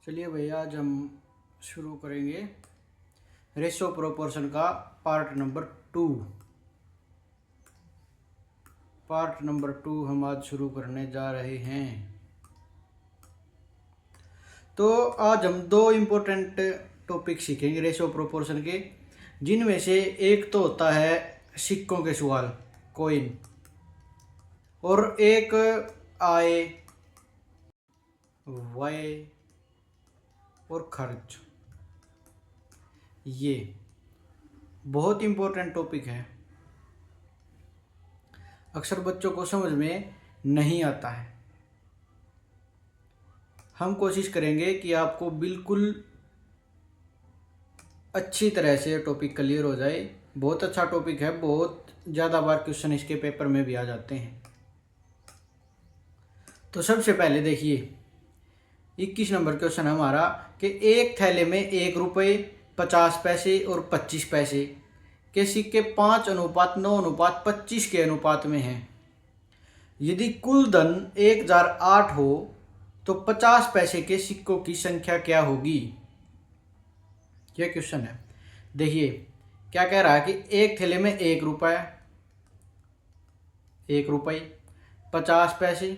चलिए भैया, आज हम शुरू करेंगे रेशो प्रोपोर्शन का पार्ट नंबर 2। पार्ट नंबर 2 हम आज शुरू करने जा रहे हैं। तो आज हम दो इम्पोर्टेंट टॉपिक सीखेंगे रेशो प्रोपोर्शन के, जिनमें से एक तो होता है सिक्कों के सवाल, कॉइन, और एक आय, व्यय और खर्च। ये बहुत इम्पोर्टेंट टॉपिक है, अक्सर बच्चों को समझ में नहीं आता है। हम कोशिश करेंगे कि आपको बिल्कुल अच्छी तरह से टॉपिक क्लियर हो जाए। बहुत अच्छा टॉपिक है, बहुत ज़्यादा बार क्वेश्चन इसके पेपर में भी आ जाते हैं। तो सबसे पहले देखिए 21 नंबर क्वेश्चन हमारा कि एक थैले में 1 रुपये 50 पैसे और 25 पैसे के सिक्के 5:9:25 के अनुपात में हैं। यदि कुल धन 1008 हो तो 50 पैसे के सिक्कों की संख्या क्या होगी? यह क्वेश्चन है। देखिए क्या कह रहा है कि एक थैले में 1 रुपये 50 पैसे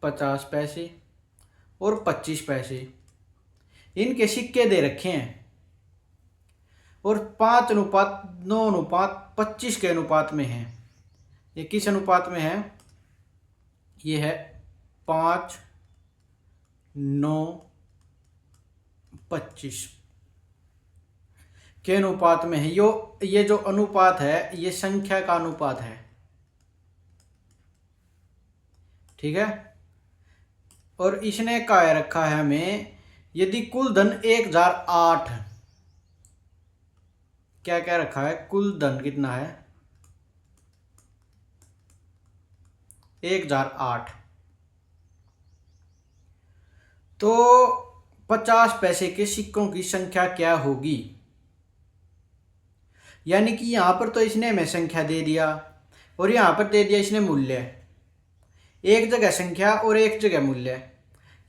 50 पैसे और 25 पैसे, इनके सिक्के दे रखे हैं और 5:9:25 के अनुपात में है। ये किस अनुपात में है? ये है 5:9:25 के अनुपात में है। ये जो अनुपात है ये संख्या का अनुपात है, ठीक है। और इसने कह रखा है हमें यदि कुल धन 1008, क्या कह रखा है? कुल धन कितना है? 1008। तो 50 पैसे के सिक्कों की संख्या क्या होगी? यानी कि यहां पर तो इसने हमें संख्या दे दिया और यहां पर दे दिया इसने मूल्य। एक जगह संख्या और एक जगह मूल्य,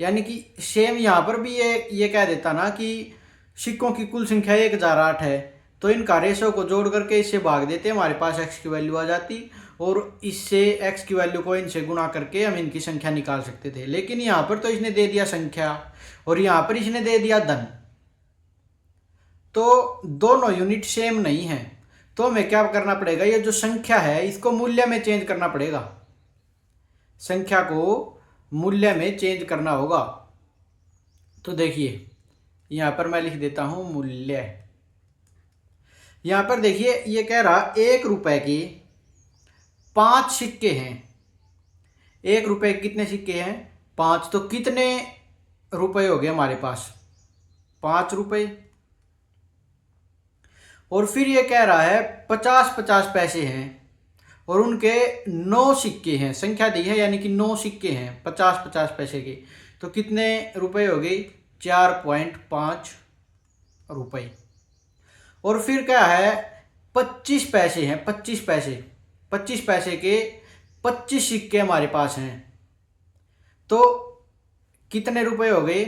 यानी कि सेम यहाँ पर भी ये कह देता ना कि सिक्कों की कुल संख्या 1008 है, तो इन रेशो को जोड़ करके इससे भाग देते, हमारे पास x की वैल्यू आ जाती और इससे x की वैल्यू को इनसे गुणा करके हम इनकी संख्या निकाल सकते थे। लेकिन यहाँ पर तो इसने दे दिया संख्या और यहाँ पर इसने दे दिया धन, तो दोनों यूनिट सेम नहीं है। तो हमें क्या करना पड़ेगा? ये जो संख्या है इसको मूल्य में चेंज करना पड़ेगा, संख्या को मूल्य में चेंज करना होगा। तो देखिए यहां पर मैं लिख देता हूं मूल्य। यहां पर देखिए ये कह रहा 1 रुपए के 5 सिक्के हैं। 1 रुपए के कितने सिक्के हैं? 5। तो कितने रुपए हो गए हमारे पास? 5 रुपए। और फिर ये कह रहा है 50-50 पैसे हैं और उनके 9 सिक्के हैं, संख्या दी है यानी कि 9 सिक्के हैं 50-50 पैसे के। तो कितने रुपए हो गए? 4.5 रुपए। और फिर क्या है? 25 पैसे हैं, 25 पैसे 25 पैसे के 25 सिक्के हमारे पास हैं। तो कितने रुपए हो गए?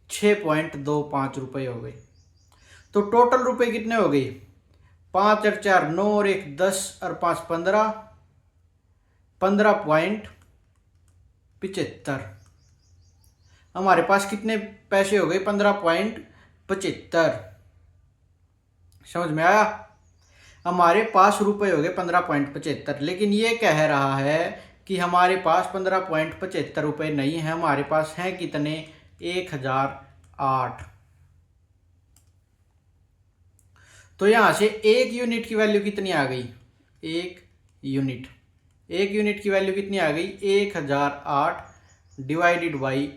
6.25 रुपए हो गए। तो टोटल रुपए कितने हो गए? 5 और 4 9 और 1 10 और 5 15, 15.75। हमारे पास कितने पैसे हो गए? 15.75। समझ में आया? हमारे पास रुपए हो गए 15.75, लेकिन ये कह रहा है कि हमारे पास 15.75 रुपए नहीं है, हमारे पास हैं कितने? 1008। तो यहां से एक यूनिट की वैल्यू कितनी आ गई? एक यूनिट की वैल्यू कितनी आ गई? 1008 डिवाइडेड बाई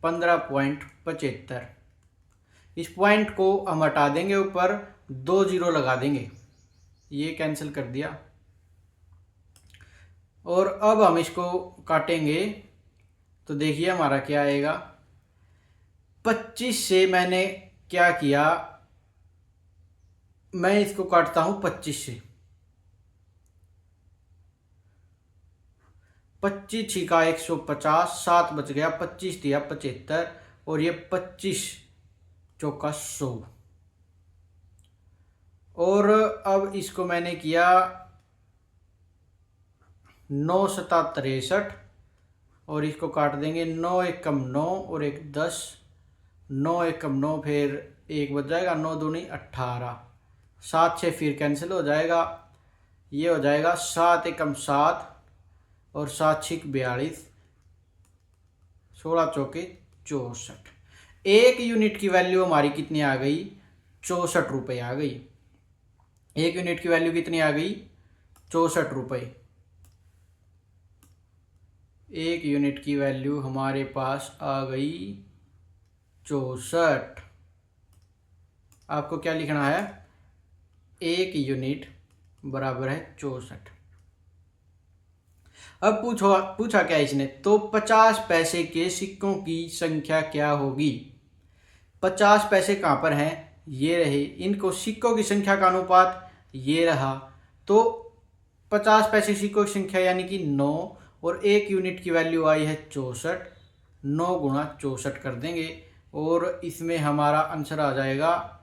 15.75। इस पॉइंट को हम हटा देंगे, ऊपर 2 जीरो लगा देंगे, ये कैंसिल कर दिया। और अब हम इसको काटेंगे तो देखिए हमारा क्या आएगा। 25 से मैंने क्या किया? मैं इसको काटता हूं 25 से। 25 छिका 150, 7 बच गया, 25 दिया 75 और ये 25 चौका 100। और अब इसको मैंने किया 9 सता 63 और इसको काट देंगे 9 एकम 9 और 1 10, 9 एकम 9 फिर 1 बच जाएगा, 9 दूनी 18, 7 से फिर कैंसिल हो जाएगा, ये हो जाएगा 7 एकम 7 और 7 छिक 42, 16 चौके 64। 1 यूनिट की वैल्यू हमारी कितनी आ गई? 64 रुपये आ गई। 1 यूनिट की वैल्यू कितनी आ गई? 64 रुपये। 1 यूनिट की वैल्यू हमारे पास आ गई 64। आपको क्या लिखना है? 1 यूनिट बराबर है 64। अब पूछा क्या इसने? तो 50 पैसे के सिक्कों की संख्या क्या होगी? 50 पैसे कहाँ पर हैं? ये रहे। इनको सिक्कों की संख्या का अनुपात ये रहा। तो 50 पैसे सिक्कों की संख्या यानी कि 9 और 1 यूनिट की वैल्यू आई है 64। 9 गुणा 64 कर देंगे और इसमें हमारा आंसर आ जाएगा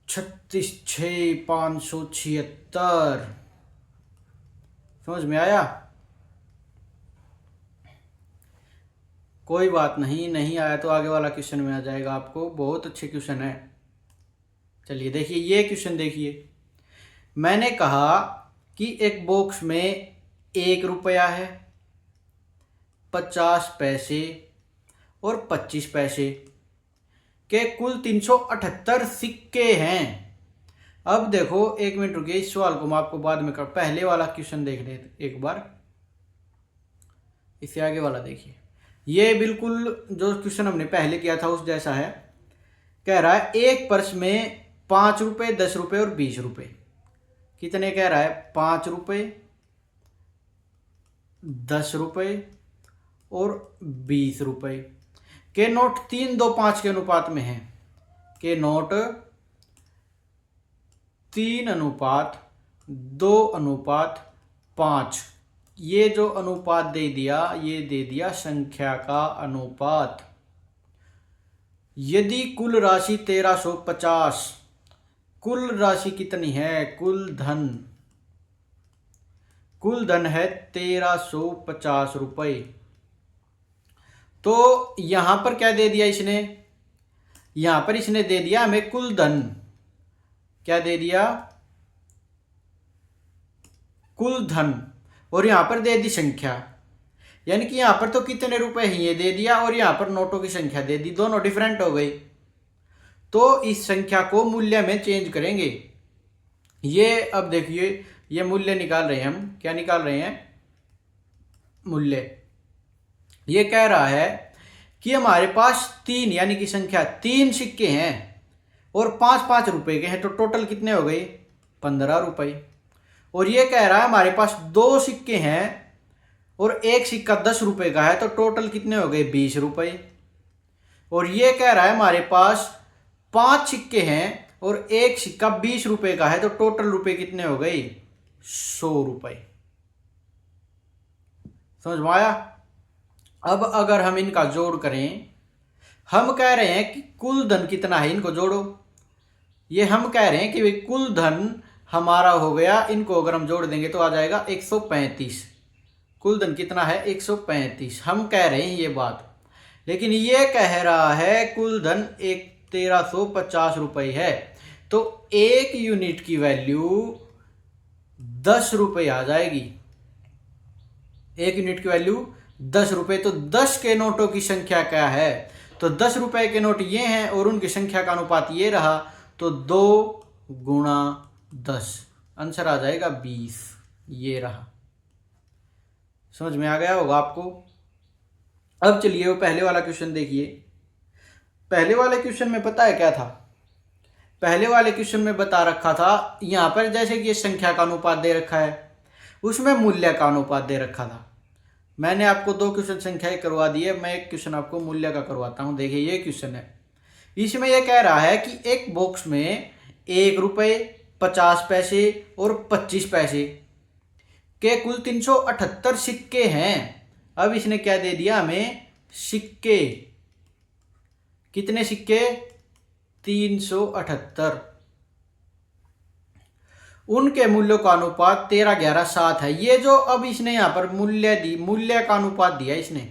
36,576। समझ में आया? कोई बात नहीं, नहीं आया तो आगे वाला क्वेश्चन में आ जाएगा आपको। बहुत अच्छे क्वेश्चन है। चलिए देखिए, ये क्वेश्चन देखिए। मैंने कहा कि एक बॉक्स में 1 रुपया है, 50 पैसे और 25 पैसे के कुल 378 सिक्के हैं। अब देखो, 1 मिनट रुकिए, इस सवाल को मैं आपको बाद में कर, पहले वाला क्वेश्चन देख लेते एक बार। इससे आगे वाला देखिए, ये बिल्कुल जो क्वेश्चन हमने पहले किया था उस जैसा है। कह रहा है एक पर्स में 5 रुपये, 10 रुपये और 20 रुपये। कितने कह रहा है? 5 रुपये, 10 रुपये और 20 रुपये के नोट 3-2-5 के अनुपात में हैं। के नोट 3:2:5। ये जो अनुपात दे दिया, ये दे दिया संख्या का अनुपात। यदि कुल राशि 1350, कुल राशि कितनी है? कुल धन है 1350 रुपये। तो यहां पर क्या दे दिया इसने? यहां पर इसने दे दिया हमें कुल धन। क्या दे दिया? कुल धन। और यहां पर दे दी संख्या, यानी कि यहां पर तो कितने रुपए हैं ये दे दिया और यहां पर नोटों की संख्या दे दी, दोनों डिफरेंट हो गई। तो इस संख्या को मूल्य में चेंज करेंगे। ये अब देखिए, ये मूल्य निकाल रहे हैं हम। क्या निकाल रहे हैं? मूल्य। ये कह रहा है कि हमारे पास 3 यानी कि संख्या 3 सिक्के हैं और 5-5 रुपए के हैं, तो टोटल कितने हो गए? 15 रुपए। और ये कह रहा है हमारे पास 2 सिक्के हैं और एक सिक्का 10 रुपए का है, तो टोटल कितने हो गए? 20 रुपए। और ये कह रहा है हमारे पास 5 सिक्के हैं और एक सिक्का 20 रुपए का है, तो टोटल रुपए कितने हो गए? 100 रुपए। समझ में आया? अब अगर हम इनका जोड़ करें, हम कह रहे हैं कि कुल धन कितना है, इनको जोड़ो। ये हम कह रहे हैं कि कुल धन हमारा हो गया, इनको अगर हम जोड़ देंगे तो आ जाएगा 135। कुल धन कितना है? 135। हम कह रहे हैं ये बात, लेकिन ये कह रहा है कुल धन 1350 रुपये है। तो 1 यूनिट की वैल्यू 10 रुपये आ जाएगी। 1 यूनिट की वैल्यू 10 रुपये। तो 10 के नोटों की संख्या क्या है? तो 10 रुपए के नोट ये हैं और उनकी संख्या का अनुपात ये रहा, तो 2 गुणा 10, आंसर आ जाएगा 20। ये रहा। समझ में आ गया होगा आपको। अब चलिए वो पहले वाला क्वेश्चन देखिए। पहले वाले क्वेश्चन में पता है क्या था? पहले वाले क्वेश्चन में बता रखा था, यहां पर जैसे कि संख्या का अनुपात दे रखा है, उसमें मूल्य का अनुपात दे रखा था। मैंने आपको 2 क्वेश्चन संख्याएं करवा दी है, मैं एक क्वेश्चन आपको मूल्य का करवाता हूं। देखिए ये क्वेश्चन है, इसमें यह कह रहा है कि एक बॉक्स में 1 रुपये, 50 पैसे और 25 पैसे के कुल 378 सिक्के हैं। अब इसने क्या दे दिया हमें? सिक्के कितने सिक्के? 378। उनके मूल्यों का अनुपात 13, 11, 7 है। ये जो अब इसने यहाँ पर मूल्य का अनुपात दिया इसने,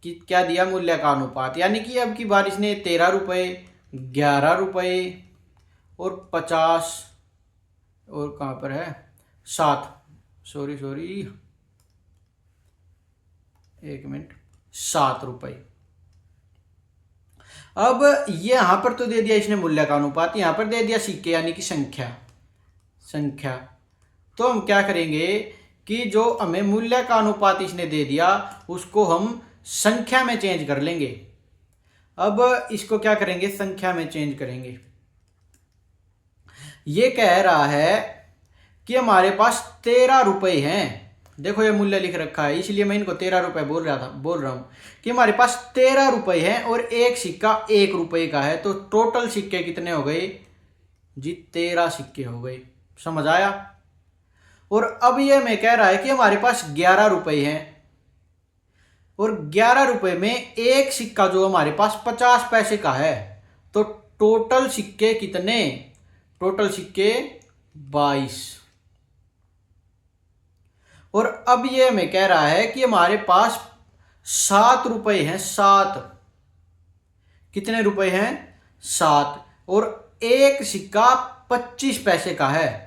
कि क्या दिया? मूल्य का अनुपात। यानी कि अब की बार इसने 13 रुपये, 11 रुपये और 50 और कहाँ पर है 7, सॉरी एक मिनट, 7 रुपये। अब यहां पर तो दे दिया इसने मूल्य का अनुपात, यहां पर दे दिया सिक्के यानी कि संख्या। तो हम क्या करेंगे कि जो हमें मूल्य का अनुपात इसने दे दिया उसको हम संख्या में चेंज कर लेंगे। अब इसको क्या करेंगे? संख्या में चेंज करेंगे। ये कह रहा है कि हमारे पास 13 रुपये हैं। देखो ये मूल्य लिख रखा है, इसलिए मैं इनको 13 रुपये बोल रहा हूं कि हमारे पास 13 रुपये हैं और एक सिक्का 1 रुपये का है। तो टोटल सिक्के कितने हो गए जी? 13 सिक्के हो गए। समझ आया? और अब ये मैं कह रहा है कि हमारे पास 11 रुपये हैं और 11 रुपये में एक सिक्का जो हमारे पास 50 पैसे का है। तो टोटल सिक्के कितने? टोटल सिक्के 22। और अब ये हमें कह रहा है कि हमारे पास 7 रुपये हैं। 7 कितने रुपए हैं? 7। और एक सिक्का 25 पैसे का है।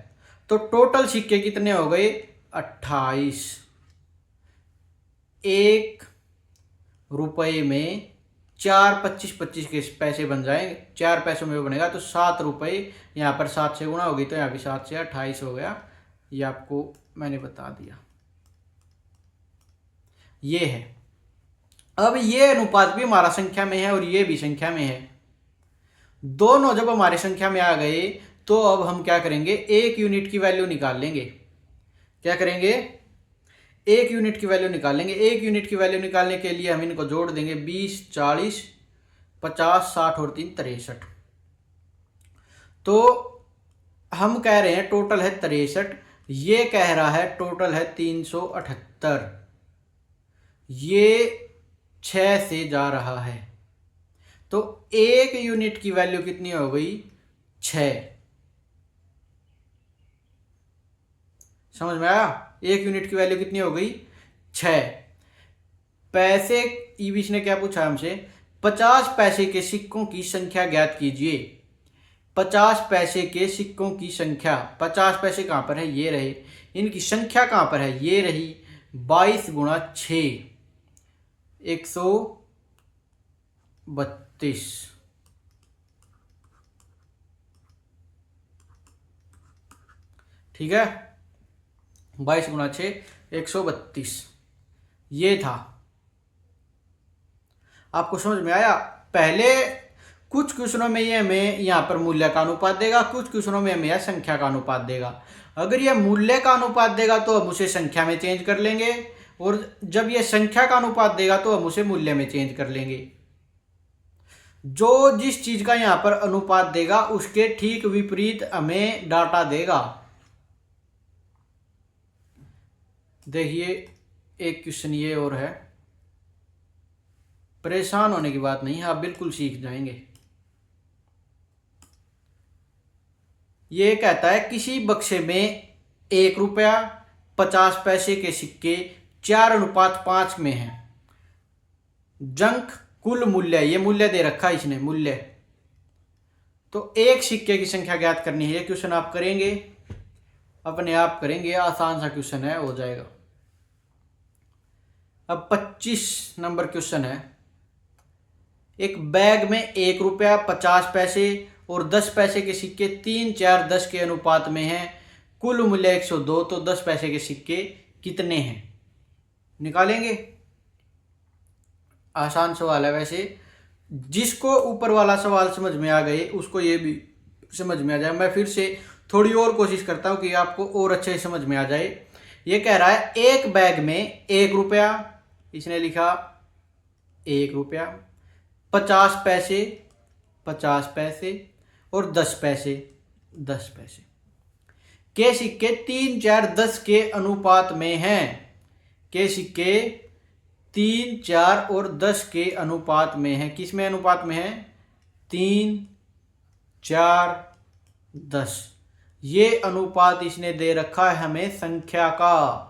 तो टोटल सिक्के कितने हो गए? 28। 1 रुपये में 4 25 25 के पैसे बन जाएंगे, 4 पैसों में बनेगा। तो 7 रुपये, यहाँ पर 7 से गुणा होगी तो यहाँ भी 7 से 28 हो गया। ये आपको मैंने बता दिया। ये है। अब ये अनुपात भी हमारा संख्या में है और ये भी संख्या में है। दोनों जब हमारे संख्या में आ गए तो अब हम क्या करेंगे? 1 यूनिट की वैल्यू निकाल लेंगे। क्या करेंगे? 1 यूनिट की वैल्यू निकाल लेंगे। 1 यूनिट की वैल्यू निकालने के लिए हम इनको जोड़ देंगे। 20, 40, 50, 60 और 3 63। तो हम कह रहे हैं टोटल है 63, ये कह रहा है टोटल है 378। ये 6 से जा रहा है। तो 1 यूनिट की वैल्यू कितनी हो गई? 6। समझ में आया? 1 यूनिट की वैल्यू कितनी हो गई? 6 पैसे। ईबीस ने क्या पूछा हमसे? 50 पैसे के सिक्कों की संख्या ज्ञात कीजिए। 50 पैसे के सिक्कों की संख्या। 50 पैसे कहां पर है? ये रहे। इनकी संख्या कहां पर है? ये रही। 22 गुणा 6, 132। ठीक है, 22 गुणा 6, 132। ये था। आपको समझ में आया? पहले कुछ क्वेश्चनों में ये हमें यहाँ पर मूल्य का अनुपात देगा, कुछ क्वेश्चनों में हमें यह संख्या का अनुपात देगा। अगर यह मूल्य का अनुपात देगा तो हम उसे संख्या में चेंज कर लेंगे, और जब यह संख्या का अनुपात देगा तो हम उसे मूल्य में चेंज कर लेंगे। जो जिस चीज का यहां पर अनुपात देगा उसके ठीक विपरीत हमें डाटा देगा। देखिए एक क्वेश्चन ये और है, परेशान होने की बात नहीं है, आप बिल्कुल सीख जाएंगे। ये कहता है किसी बक्से में 1 रुपया 50 पैसे के सिक्के 4:5 में हैं। जंक कुल मूल्य, ये मूल्य दे रखा है इसने, मूल्य। तो एक सिक्के की संख्या ज्ञात करनी है। ये क्वेश्चन आप करेंगे, अपने आप करेंगे, आसान सा क्वेश्चन है, हो जाएगा। अब 25 नंबर क्वेश्चन है। एक बैग में 1 रुपया 50 पैसे और 10 पैसे के सिक्के 3, 4, 10 के अनुपात में हैं। कुल मूल्य 102। तो 10 पैसे के सिक्के कितने हैं? निकालेंगे। आसान सवाल है वैसे। जिसको ऊपर वाला सवाल समझ में आ गए उसको ये भी समझ में आ जाए। मैं फिर से थोड़ी और कोशिश करता हूँ कि आपको और अच्छे से समझ में आ जाए। ये कह रहा है एक बैग में 1 रुपया, इसने लिखा 1 रुपया 50 पैसे 50 पैसे और 10 पैसे 10 पैसे के सिक्के 3, 4, 10 के अनुपात में हैं। के सिक्के 3, 4 और 10 के अनुपात में है। किस में अनुपात में है? 3, 4, 10। ये अनुपात इसने दे रखा है हमें संख्या का।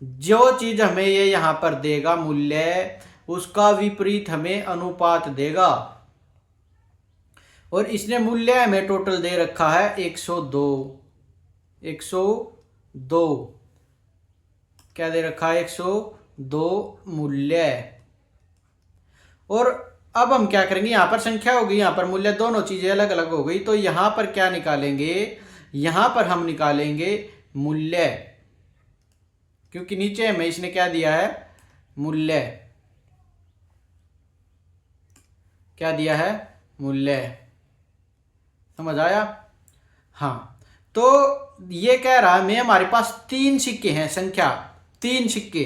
जो चीज हमें ये यहां पर देगा मूल्य, उसका विपरीत हमें अनुपात देगा। और इसने मूल्य हमें टोटल दे रखा है 102। 102 क्या दे रखा है? 102 मूल्य। और अब हम क्या करेंगे, यहां पर संख्या होगी, यहां पर मूल्य, दोनों चीजें अलग अलग हो गई। तो यहां पर क्या निकालेंगे? यहां पर हम निकालेंगे मूल्य, क्योंकि नीचे हमें इसने क्या दिया है? मूल्य। क्या दिया है? मूल्य। समझ आया? हाँ, तो ये कह रहा है मैं हमारे पास 3 सिक्के हैं, संख्या 3 सिक्के,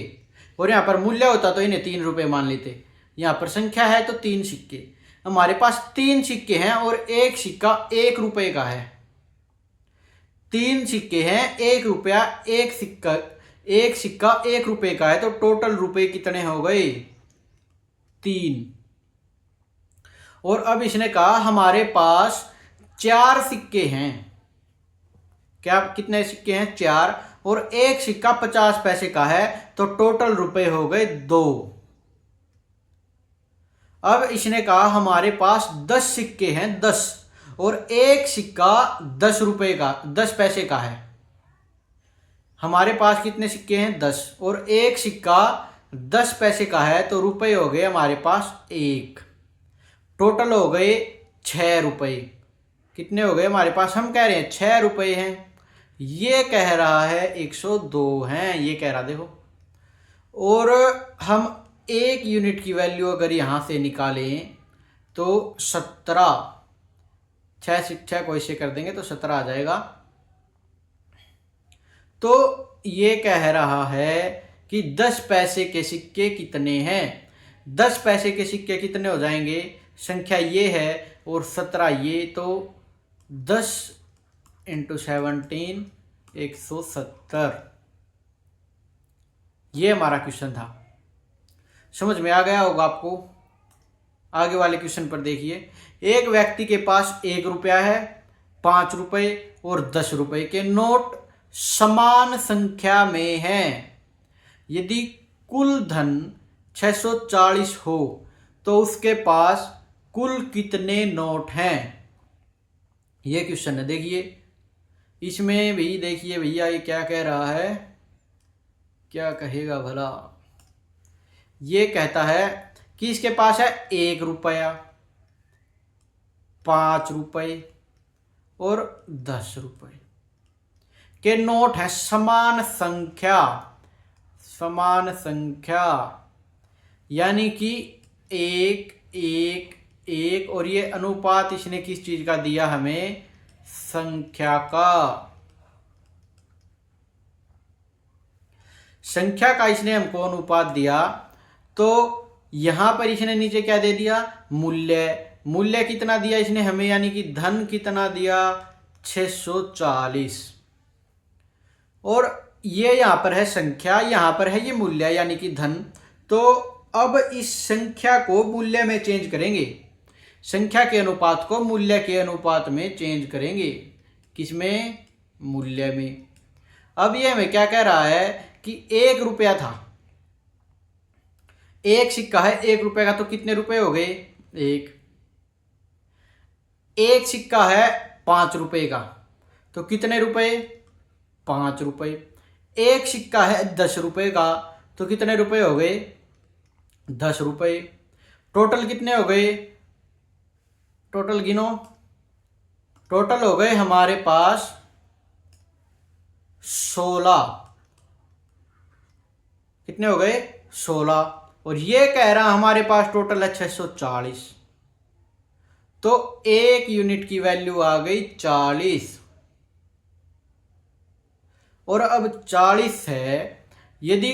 और यहां पर मूल्य होता तो इन्हें 3 रुपए मान लेते। यहां पर संख्या है तो 3 सिक्के, हमारे पास 3 सिक्के हैं और एक सिक्का 1 रुपए का है। 3 सिक्के हैं, 1 रुपया, एक सिक्का 1 रुपए का है। तो टोटल रुपए कितने हो गए? 3। और अब इसने कहा हमारे पास 4 सिक्के हैं। क्या, कितने सिक्के हैं? 4, और एक सिक्का 50 पैसे का है। तो टोटल रुपए हो गए 2। अब इसने कहा हमारे पास 10 सिक्के हैं, 10, और एक सिक्का 10 रुपए का, 10 पैसे का है। हमारे पास कितने सिक्के हैं? 10, और एक सिक्का 10 पैसे का है। तो रुपए हो गए हमारे पास 1। टोटल हो गए 6 रुपए। कितने हो गए हमारे पास? हम कह रहे हैं 6 रुपए हैं, ये कह रहा है 102 हैं, ये कह रहा, देखो। और हम 1 यूनिट की वैल्यू अगर यहां से निकालें तो 17, 6 को इससे कर देंगे तो 17 आ जाएगा। तो ये कह रहा है कि 10 पैसे के सिक्के कितने हैं? 10 पैसे के सिक्के कितने हो जाएंगे? संख्या ये है और 17 ये, तो 10 × 17 170। ये हमारा क्वेश्चन था। समझ में आ गया होगा आपको। आगे वाले क्वेश्चन पर देखिए। एक व्यक्ति के पास 1 रुपया है, 5 रुपए और 10 रुपए के नोट समान संख्या में हैं। यदि कुल धन 640 हो तो उसके पास कुल कितने नोट हैं? ये क्वेश्चन है। देखिए इसमें भी देखिए भैया ये क्या कह रहा है, क्या कहेगा भला। ये कहता है कि इसके पास है 1 रुपया, 5 रुपए और 10 रुपए के नोट है समान संख्या। समान संख्या यानी कि 1, 1, 1, और ये अनुपात इसने किस चीज का दिया हमें? संख्या का। संख्या का इसने हमको अनुपात दिया। तो यहां पर इसने नीचे क्या दे दिया? मूल्य। मूल्य कितना दिया इसने हमें, यानी कि धन कितना दिया? 640। और ये यहां पर है संख्या, यहां पर है ये मूल्य यानी कि धन। तो अब इस संख्या को मूल्य में चेंज करेंगे, संख्या के अनुपात को मूल्य के अनुपात में चेंज करेंगे। किसमें? मूल्य में। अब ये हमें क्या कह रहा है कि 1 रुपया था, एक सिक्का है 1 रुपए का, तो कितने रुपए हो गए? 1। एक सिक्का है 5 रुपए का, तो कितने रुपए? 5 रुपए। एक सिक्का है 10 रुपए का, तो कितने रुपए हो गए? 10 रुपए। टोटल कितने हो गए? टोटल गिनो। टोटल हो गए हमारे पास 16। कितने हो गए? 16। और ये कह रहा हमारे पास टोटल है 640। तो 1 यूनिट की वैल्यू आ गई 40। और अब 40 है, यदि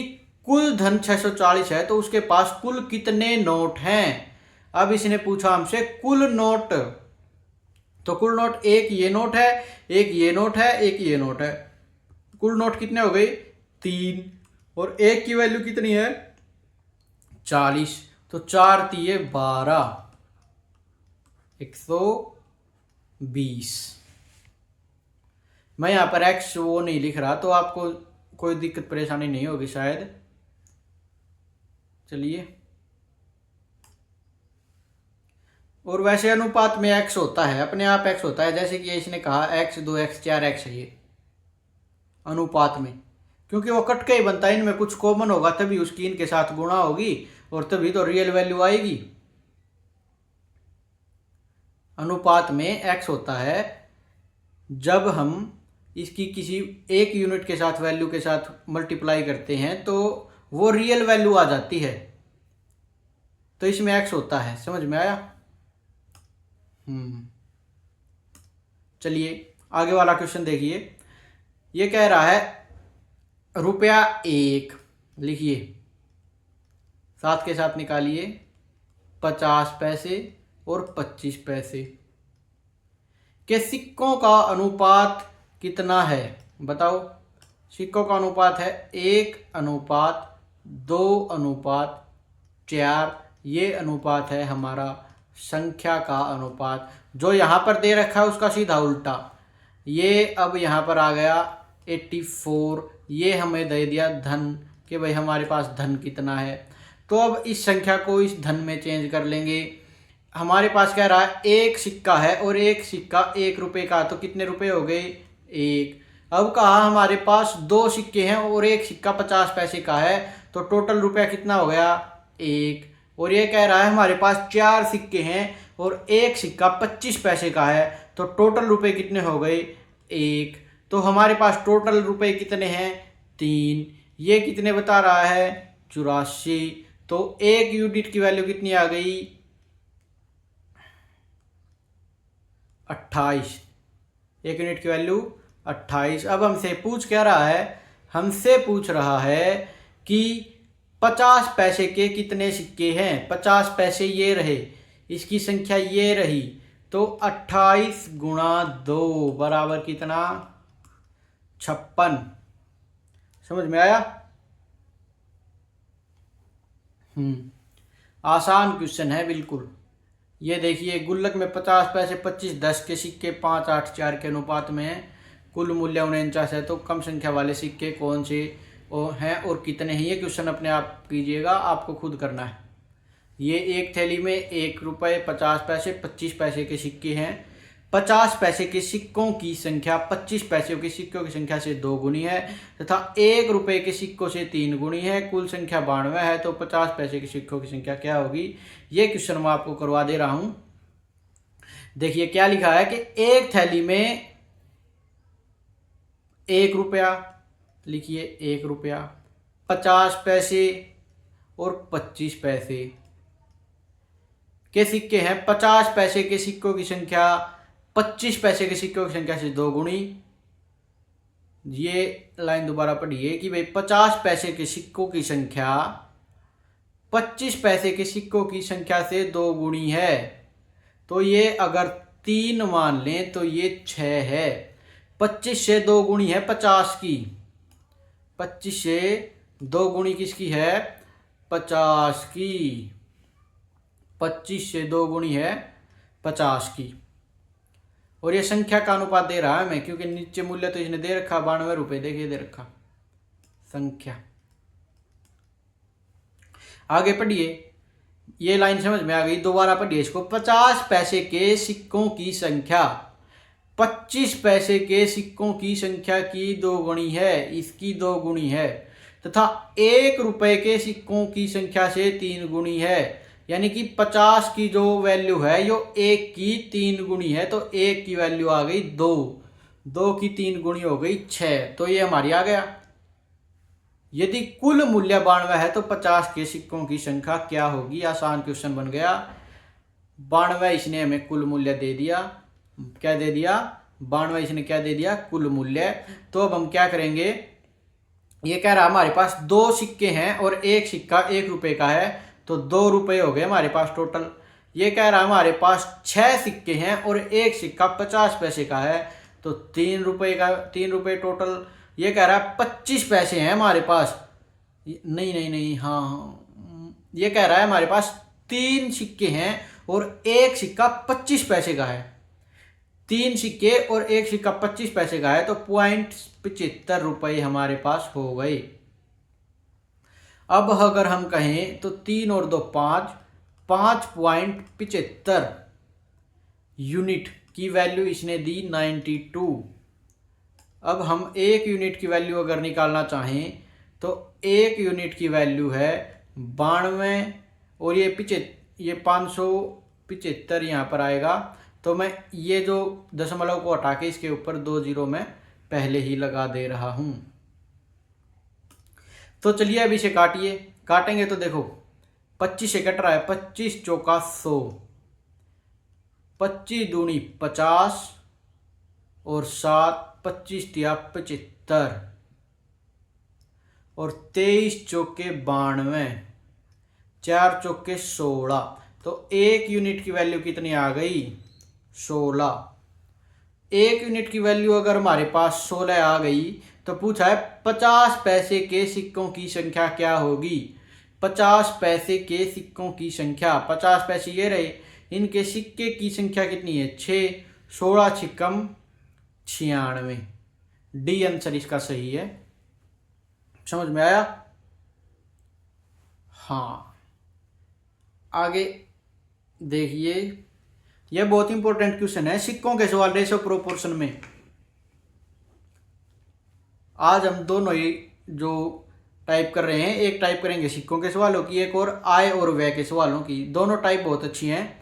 कुल धन 640 है तो उसके पास कुल कितने नोट हैं? अब इसने पूछा हमसे कुल नोट। तो कुल नोट, एक ये नोट है, एक ये नोट है, एक ये नोट है। कुल नोट कितने हो गए? 3। और एक की वैल्यू कितनी है? 40, तो 4 तिये 12, 120। मैं यहाँ पर x वो नहीं लिख रहा, तो आपको कोई दिक्कत परेशानी नहीं होगी शायद। चलिए, और वैसे अनुपात में x होता है, अपने आप x होता है, जैसे कि इसने कहा x 2x 4x है ये अनुपात में, क्योंकि वो कट के ही बनता है, इनमें कुछ कॉमन होगा तभी उसकी इनके साथ गुणा होगी और तभी तो रियल वैल्यू आएगी। अनुपात में x होता है जब हम इसकी किसी एक यूनिट के साथ वैल्यू के साथ मल्टीप्लाई करते हैं तो वो रियल वैल्यू आ जाती है, तो इसमें x होता है। समझ में आया? चलिए आगे वाला क्वेश्चन देखिए। ये कह रहा है ₹1 लिखिए, साथ के साथ निकालिए 50 पैसे और 25 पैसे के सिक्कों का अनुपात कितना है? बताओ। सिक्कों का अनुपात है 1:2:4। ये अनुपात है हमारा संख्या का अनुपात। जो यहाँ पर दे रखा है उसका सीधा उल्टा। ये अब यहाँ पर आ गया 84, ये हमें दे दिया धन कि भाई हमारे पास धन कितना है। तो अब इस संख्या को इस धन में चेंज कर लेंगे। हमारे पास कह रहा है एक सिक्का है और एक सिक्का ₹1 का, तो कितने रुपए हो गए? 1। अब कहा हमारे पास 2 सिक्के हैं और एक सिक्का 50 पैसे का है, तो टोटल रुपया कितना हो गया? 1। और ये कह रहा है हमारे पास 4 सिक्के हैं और एक सिक्का 25 पैसे का है, तो टोटल रुपए कितने हो गए? 1। तो हमारे पास टोटल रुपए कितने हैं? 3। ये कितने बता रहा है? 84। तो एक यूनिट की वैल्यू कितनी आ गई? 28। एक यूनिट की वैल्यू 28। अब हमसे पूछ क्या रहा है? हमसे पूछ रहा है कि 50 पैसे के कितने सिक्के हैं? 50 पैसे ये रहे, इसकी संख्या ये रही, तो 28 गुणा 2 बराबर कितना? 56। समझ में आया? आसान क्वेश्चन है बिल्कुल। ये देखिए, गुल्लक में 50 पैसे 25 10 के सिक्के 5 8 4 के अनुपात में है। कुल मूल्य 49 है, तो कम संख्या वाले सिक्के कौन से हैं और कितने हैं? ये क्वेश्चन अपने आप कीजिएगा, आपको खुद करना है। ये एक थैली में ₹1 50 पैसे 25 पैसे के सिक्के हैं। 50 पैसे के सिक्कों की संख्या 25 पैसे के सिक्कों की संख्या से 2 गुनी है तथा ₹1 के सिक्कों से 3 गुनी है। कुल संख्या 92 है, तो 50 पैसे के सिक्कों की संख्या क्या होगी? ये क्वेश्चन मैं आपको करवा दे रहा हूं। देखिए क्या लिखा है कि एक थैली में ₹1, लिखिए ₹1, 50 पैसे और 25 पैसे के सिक्के हैं। 50 पैसे के सिक्कों की संख्या 25 पैसे के सिक्कों की संख्या से 2 गुनी। ये लाइन दोबारा पढ़िए कि भाई 50 पैसे के सिक्कों की संख्या 25 पैसे के सिक्कों की संख्या से 2 गुनी है। तो ये अगर 3 मान लें तो ये 6 है। 25 से 2 गुनी है 50 की। 25 से 2 गुनी किसकी है? 50 की। 25 से 2 गुनी है 50 की। और ये संख्या का अनुपात दे रहा है मैं, क्योंकि नीचे मूल्य तो इसने दे रखा ₹92, देखिए दे रखा संख्या। आगे पढ़िए, ये लाइन समझ में आ गई, दोबारा पढ़िए इसको। 50 पैसे के सिक्कों की संख्या 25 पैसे के सिक्कों की संख्या की 2 गुनी है, इसकी 2 गुनी है, तथा ₹1 के सिक्कों की संख्या से 3 गुनी है। यानी कि 50 की जो वैल्यू है यो 1 की 3 गुनी है, तो 1 की वैल्यू आ गई 2, 2 की 3 गुनी हो गई 6, तो ये हमारी आ गया। यदि कुल मूल्य 92 है तो 50 के सिक्कों की संख्या क्या होगी? आसान क्वेश्चन बन गया। 92 इसने हमें कुल मूल्य दे दिया। क्या दे दिया? 92 इसने क्या दे दिया? कुल मूल्य। तो अब हम क्या करेंगे? ये कह रहा हमारे पास 2 सिक्के हैं और एक सिक्का ₹1 का है, तो ₹2 हो गए हमारे पास टोटल। ये कह रहा है हमारे पास 6 सिक्के हैं और एक सिक्का 50 पैसे का है, तो ₹3 टोटल। ये कह रहा है 25 पैसे हैं हमारे पास। नहीं, हाँ ये कह रहा है हमारे पास 3 सिक्के हैं और एक सिक्का 25 पैसे का है। 3 सिक्के और एक सिक्का 25 पैसे का है, तो 0.75 हमारे पास हो गए। अब अगर हम कहें तो 3 और 2 5, 5.75 यूनिट की वैल्यू इसने दी 92। अब हम एक यूनिट की वैल्यू अगर निकालना चाहें तो एक यूनिट की वैल्यू है 92 और ये 575 यहाँ पर आएगा। तो मैं ये जो दशमलव को हटा के इसके ऊपर 2 जीरो मैं पहले ही लगा दे रहा हूँ। तो चलिए अब इसे काटिए। काटेंगे तो देखो 25 से कट रहा है, 25 चौका 100, 25 दूनी 50 और 7 25 तिया 75 और 23 चौके 92, 4 चौके 16। तो एक यूनिट की वैल्यू कितनी आ गई? 16। एक यूनिट की वैल्यू अगर हमारे पास 16 आ गई तो पूछा है 50 पैसे के सिक्कों की संख्या क्या होगी। 50 पैसे के सिक्कों की संख्या, 50 पैसे ये रहे, इनके सिक्के की संख्या कितनी है? 6। 16 छिक्कम 96। डी आंसर इसका सही है। समझ में आया? हाँ, आगे देखिए, यह बहुत इंपॉर्टेंट क्वेश्चन है सिक्कों के सवाल रेशो प्रोपोर्शन में। आज हम दोनों ही जो टाइप कर रहे हैं, एक टाइप करेंगे सिक्कों के सवालों की, एक और आय और व्यय के सवालों की। दोनों टाइप बहुत अच्छी हैं,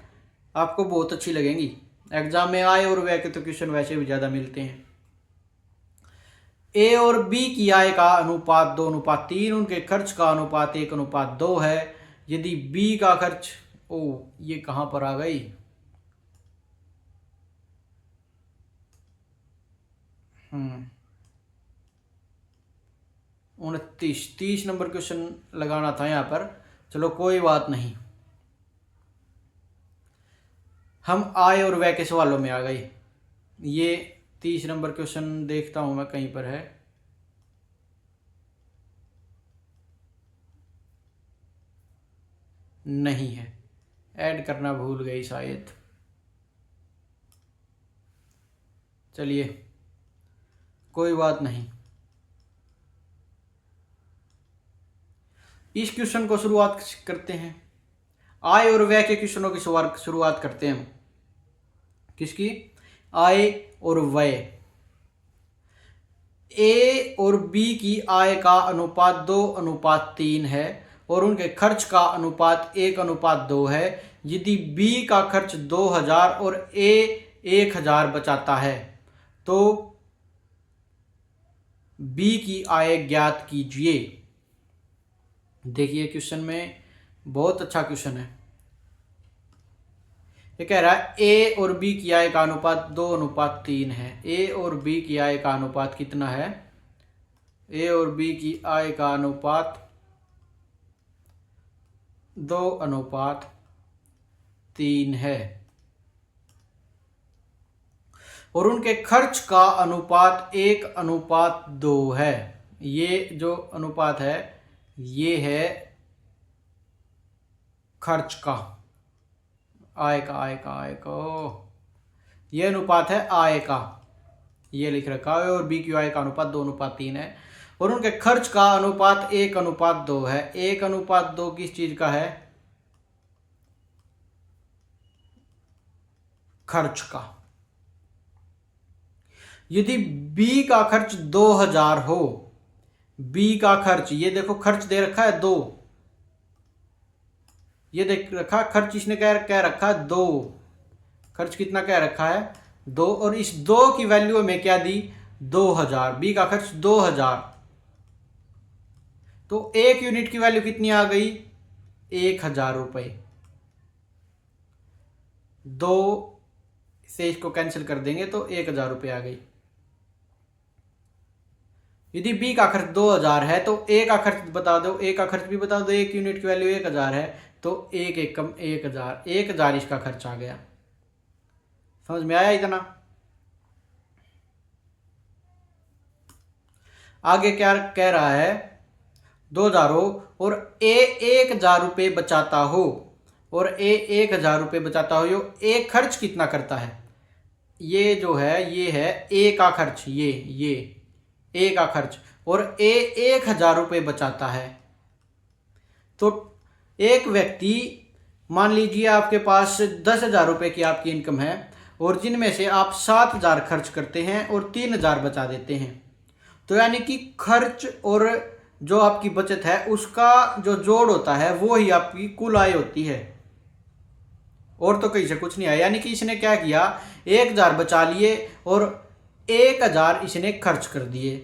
आपको बहुत अच्छी लगेंगी। एग्जाम में आय और व्यय के तो क्वेश्चन वैसे भी ज़्यादा मिलते हैं। ए और बी की आय का अनुपात 2:3, उनके खर्च का अनुपात 1:2 है। यदि बी का खर्च, ये कहाँ पर आ गई? 29, 30 नंबर क्वेश्चन लगाना था यहाँ पर। चलो कोई बात नहीं, हम आय और व्यय के सवालों में आ गए। ये 30 नंबर क्वेश्चन देखता हूँ मैं कहीं पर है। नहीं है, ऐड करना भूल गई शायद। चलिए कोई बात नहीं, इस क्वेश्चन को शुरुआत करते हैं। आय और व्यय के क्वेश्चनों की शुरुआत करते हैं हम। किसकी? आय और व्यय। ए और बी की आय का अनुपात 2:3 है और उनके खर्च का अनुपात 1:2 है। यदि बी का खर्च 2000 और ए 1000 बचाता है तो बी की आय ज्ञात कीजिए। देखिए क्वेश्चन में बहुत अच्छा क्वेश्चन है। ये कह रहा है ए और बी की आय का अनुपात 2:3 है। ए और बी की आय का अनुपात कितना है? ए और बी की आय का अनुपात 2:3 है और उनके खर्च का अनुपात 1:2 है। ये जो अनुपात है ये है खर्च का, आय का ये अनुपात है आय का, ये लिख रखा है। और बी की आय का अनुपात 2:3 है और उनके खर्च का अनुपात 1:2 है। 1:2 किस चीज का है? खर्च का। यदि बी का खर्च 2000 हो, बी का खर्च, ये देखो खर्च दे रखा है 2, ये देख रखा खर्च इसने कह रखा है 2, खर्च कितना कह रखा है? 2, और इस 2 की वैल्यू में क्या दी? 2000। बी का खर्च 2000, तो एक यूनिट की वैल्यू कितनी आ गई? 1000 रुपये। 2 से इसको कैंसिल कर देंगे तो 1000 रुपये आ गई। यदि बी का खर्च 2000 है तो ए का खर्च बता दो, ए का खर्च भी बता दो। एक यूनिट की वैल्यू 1000 है तो 1 एकम 1000, 1000 इसका खर्च आ गया। समझ में आया इतना? आगे क्या कह रहा है? 2,000 हो और ए 1,000 रुपये बचाता हो, और ए 1,000 रुपये बचाता हो, यो ए खर्च कितना करता है? ये जो है ये है ए का खर्च, ये ए का खर्च, और ए 1,000 रुपये बचाता है। तो एक व्यक्ति, मान लीजिए आपके पास 10,000 रुपये की आपकी इनकम है, और जिनमें से आप 7,000 खर्च करते हैं और 3,000 बचा देते हैं, तो यानी कि खर्च और जो आपकी बचत है उसका जो जोड़ होता है वो ही आपकी कुल आय होती है, और तो कहीं से कुछ नहीं आया। यानी कि इसने क्या किया, 1,000 बचा लिए और 1,000 इसने खर्च कर दिए,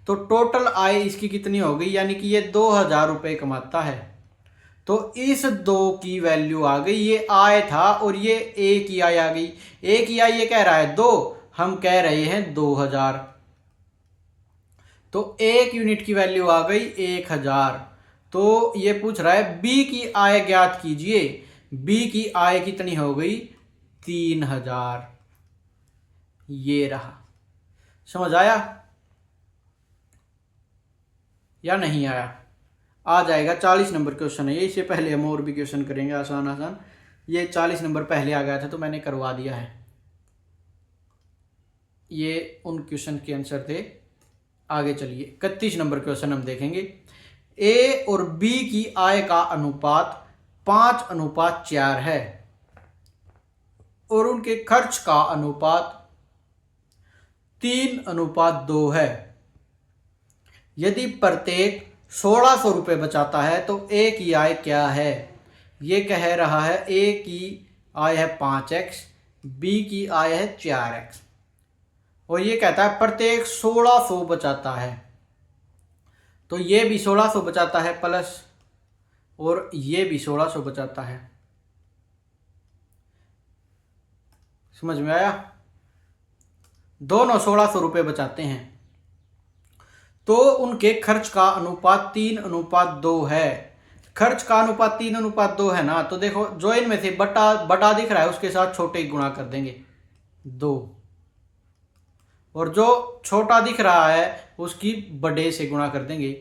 तो टोटल आय इसकी कितनी हो गई, यानी कि ये 2,000 रुपये कमाता है। तो इस दो की वैल्यू आ गई, ये आय था और ये ए की आय आ गई। ए की आय ये कह रहा है 2, हम कह रहे हैं 2,000, तो 1 यूनिट की वैल्यू आ गई 1,000। तो ये पूछ रहा है बी की आय ज्ञात कीजिए, बी की आय कितनी हो गई, 3,000। ये रहा, समझ आया या नहीं आया? आ जाएगा। 40 नंबर क्वेश्चन है ये, इससे पहले हम और भी क्वेश्चन करेंगे आसान आसान। ये 40 नंबर पहले आ गया था तो मैंने करवा दिया है। ये उन क्वेश्चन के आंसर थे। आगे चलिए 31 नंबर क्वेश्चन हम देखेंगे। ए और बी की आय का अनुपात 5:4 है और उनके खर्च का अनुपात 3:2 है। यदि प्रत्येक 1,600 रुपये बचाता है तो ए की आय क्या है? ये कह रहा है ए की आय है 5x, बी की आय है 4x, और ये कहता है प्रत्येक 1,600 बचाता है, तो ये भी 1,600 बचाता है प्लस, और ये भी 1,600 बचाता है। समझ में आया? दोनों 1,600 रुपये बचाते हैं, तो उनके खर्च का अनुपात 3:2 है। खर्च का अनुपात 3:2 है ना, तो देखो जो इनमें से बड़ा दिख रहा है उसके साथ छोटे गुणा कर देंगे 2, और जो छोटा दिख रहा है उसकी बड़े से गुणा कर देंगे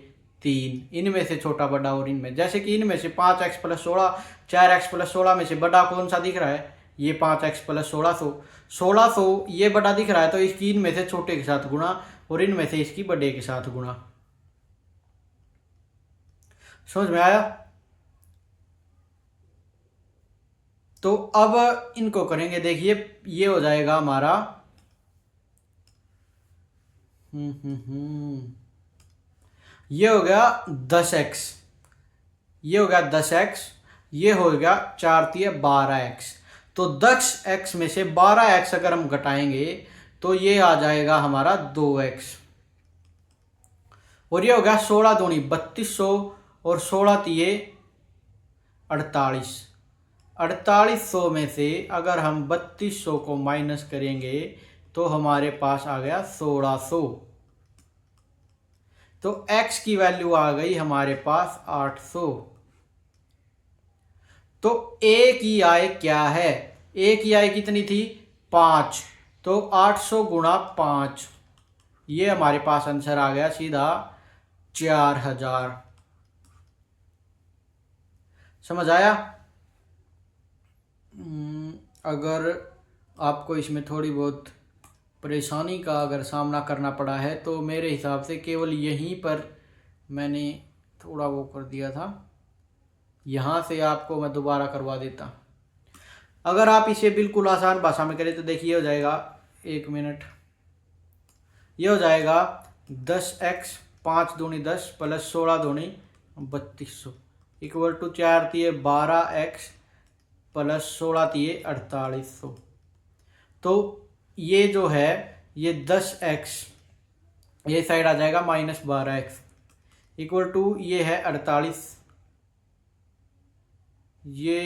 3। इनमें से छोटा बड़ा, और इनमें जैसे कि इनमें से 5x + 16, 4x + 16 में से बड़ा कौन सा दिख रहा है? ये 5x + 1600। 1600 ये बड़ा दिख रहा है, तो इसकी इनमें से छोटे के साथ गुणा और इनमें से इसकी बड़े के साथ गुणा। समझ में आया? तो अब इनको करेंगे, देखिए ये हो जाएगा हमारा ये हो गया 10x, ये हो गया 10x, ये हो गया 4×3 12x। तो 10x में से 12x अगर हम घटाएंगे तो ये आ जाएगा हमारा 2x, और ये हो गया 16×2 3200 और 16×3 48। 4800 में से अगर हम 3200 को माइनस करेंगे तो हमारे पास आ गया 1600, तो x की वैल्यू आ गई हमारे पास 800। तो a की आय क्या है? a की आय कितनी थी? 5, तो 800 × 5, ये हमारे पास आंसर आ गया सीधा 4,000। समझ आया? अगर आपको इसमें थोड़ी बहुत परेशानी का अगर सामना करना पड़ा है तो मेरे हिसाब से केवल यहीं पर मैंने थोड़ा वो कर दिया था, यहाँ से आपको मैं दोबारा करवा देता। अगर आप इसे बिल्कुल आसान भाषा में करें तो देखिए हो जाएगा, 1 मिनट, ये हो जाएगा 10x 5×2 10 + 16×2 3200 इक्वल टू 4×3 12x + 16×3 4800। तो ये जो है ये 10x, ये साइड आ जाएगा -12x इक्वल टू ये है 48, ये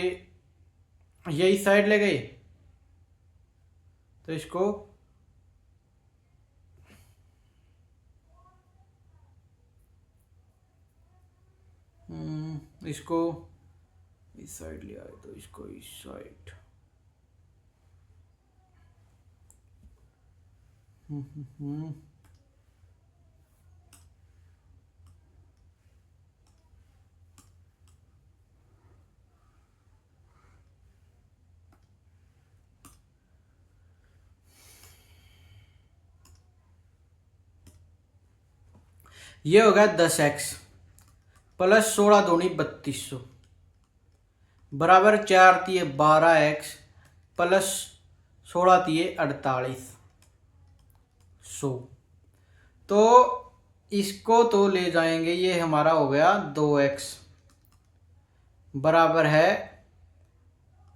इस साइड ले गए तो इसको इसको इस साइड ले आए तो इसको इस साइड ये हो गया 10x प्लस 16 दूनी 3200 बराबर 4 तिये 12x प्लस 16 तिये 4800। तो इसको तो ले जाएंगे, ये हमारा हो गया 2x बराबर है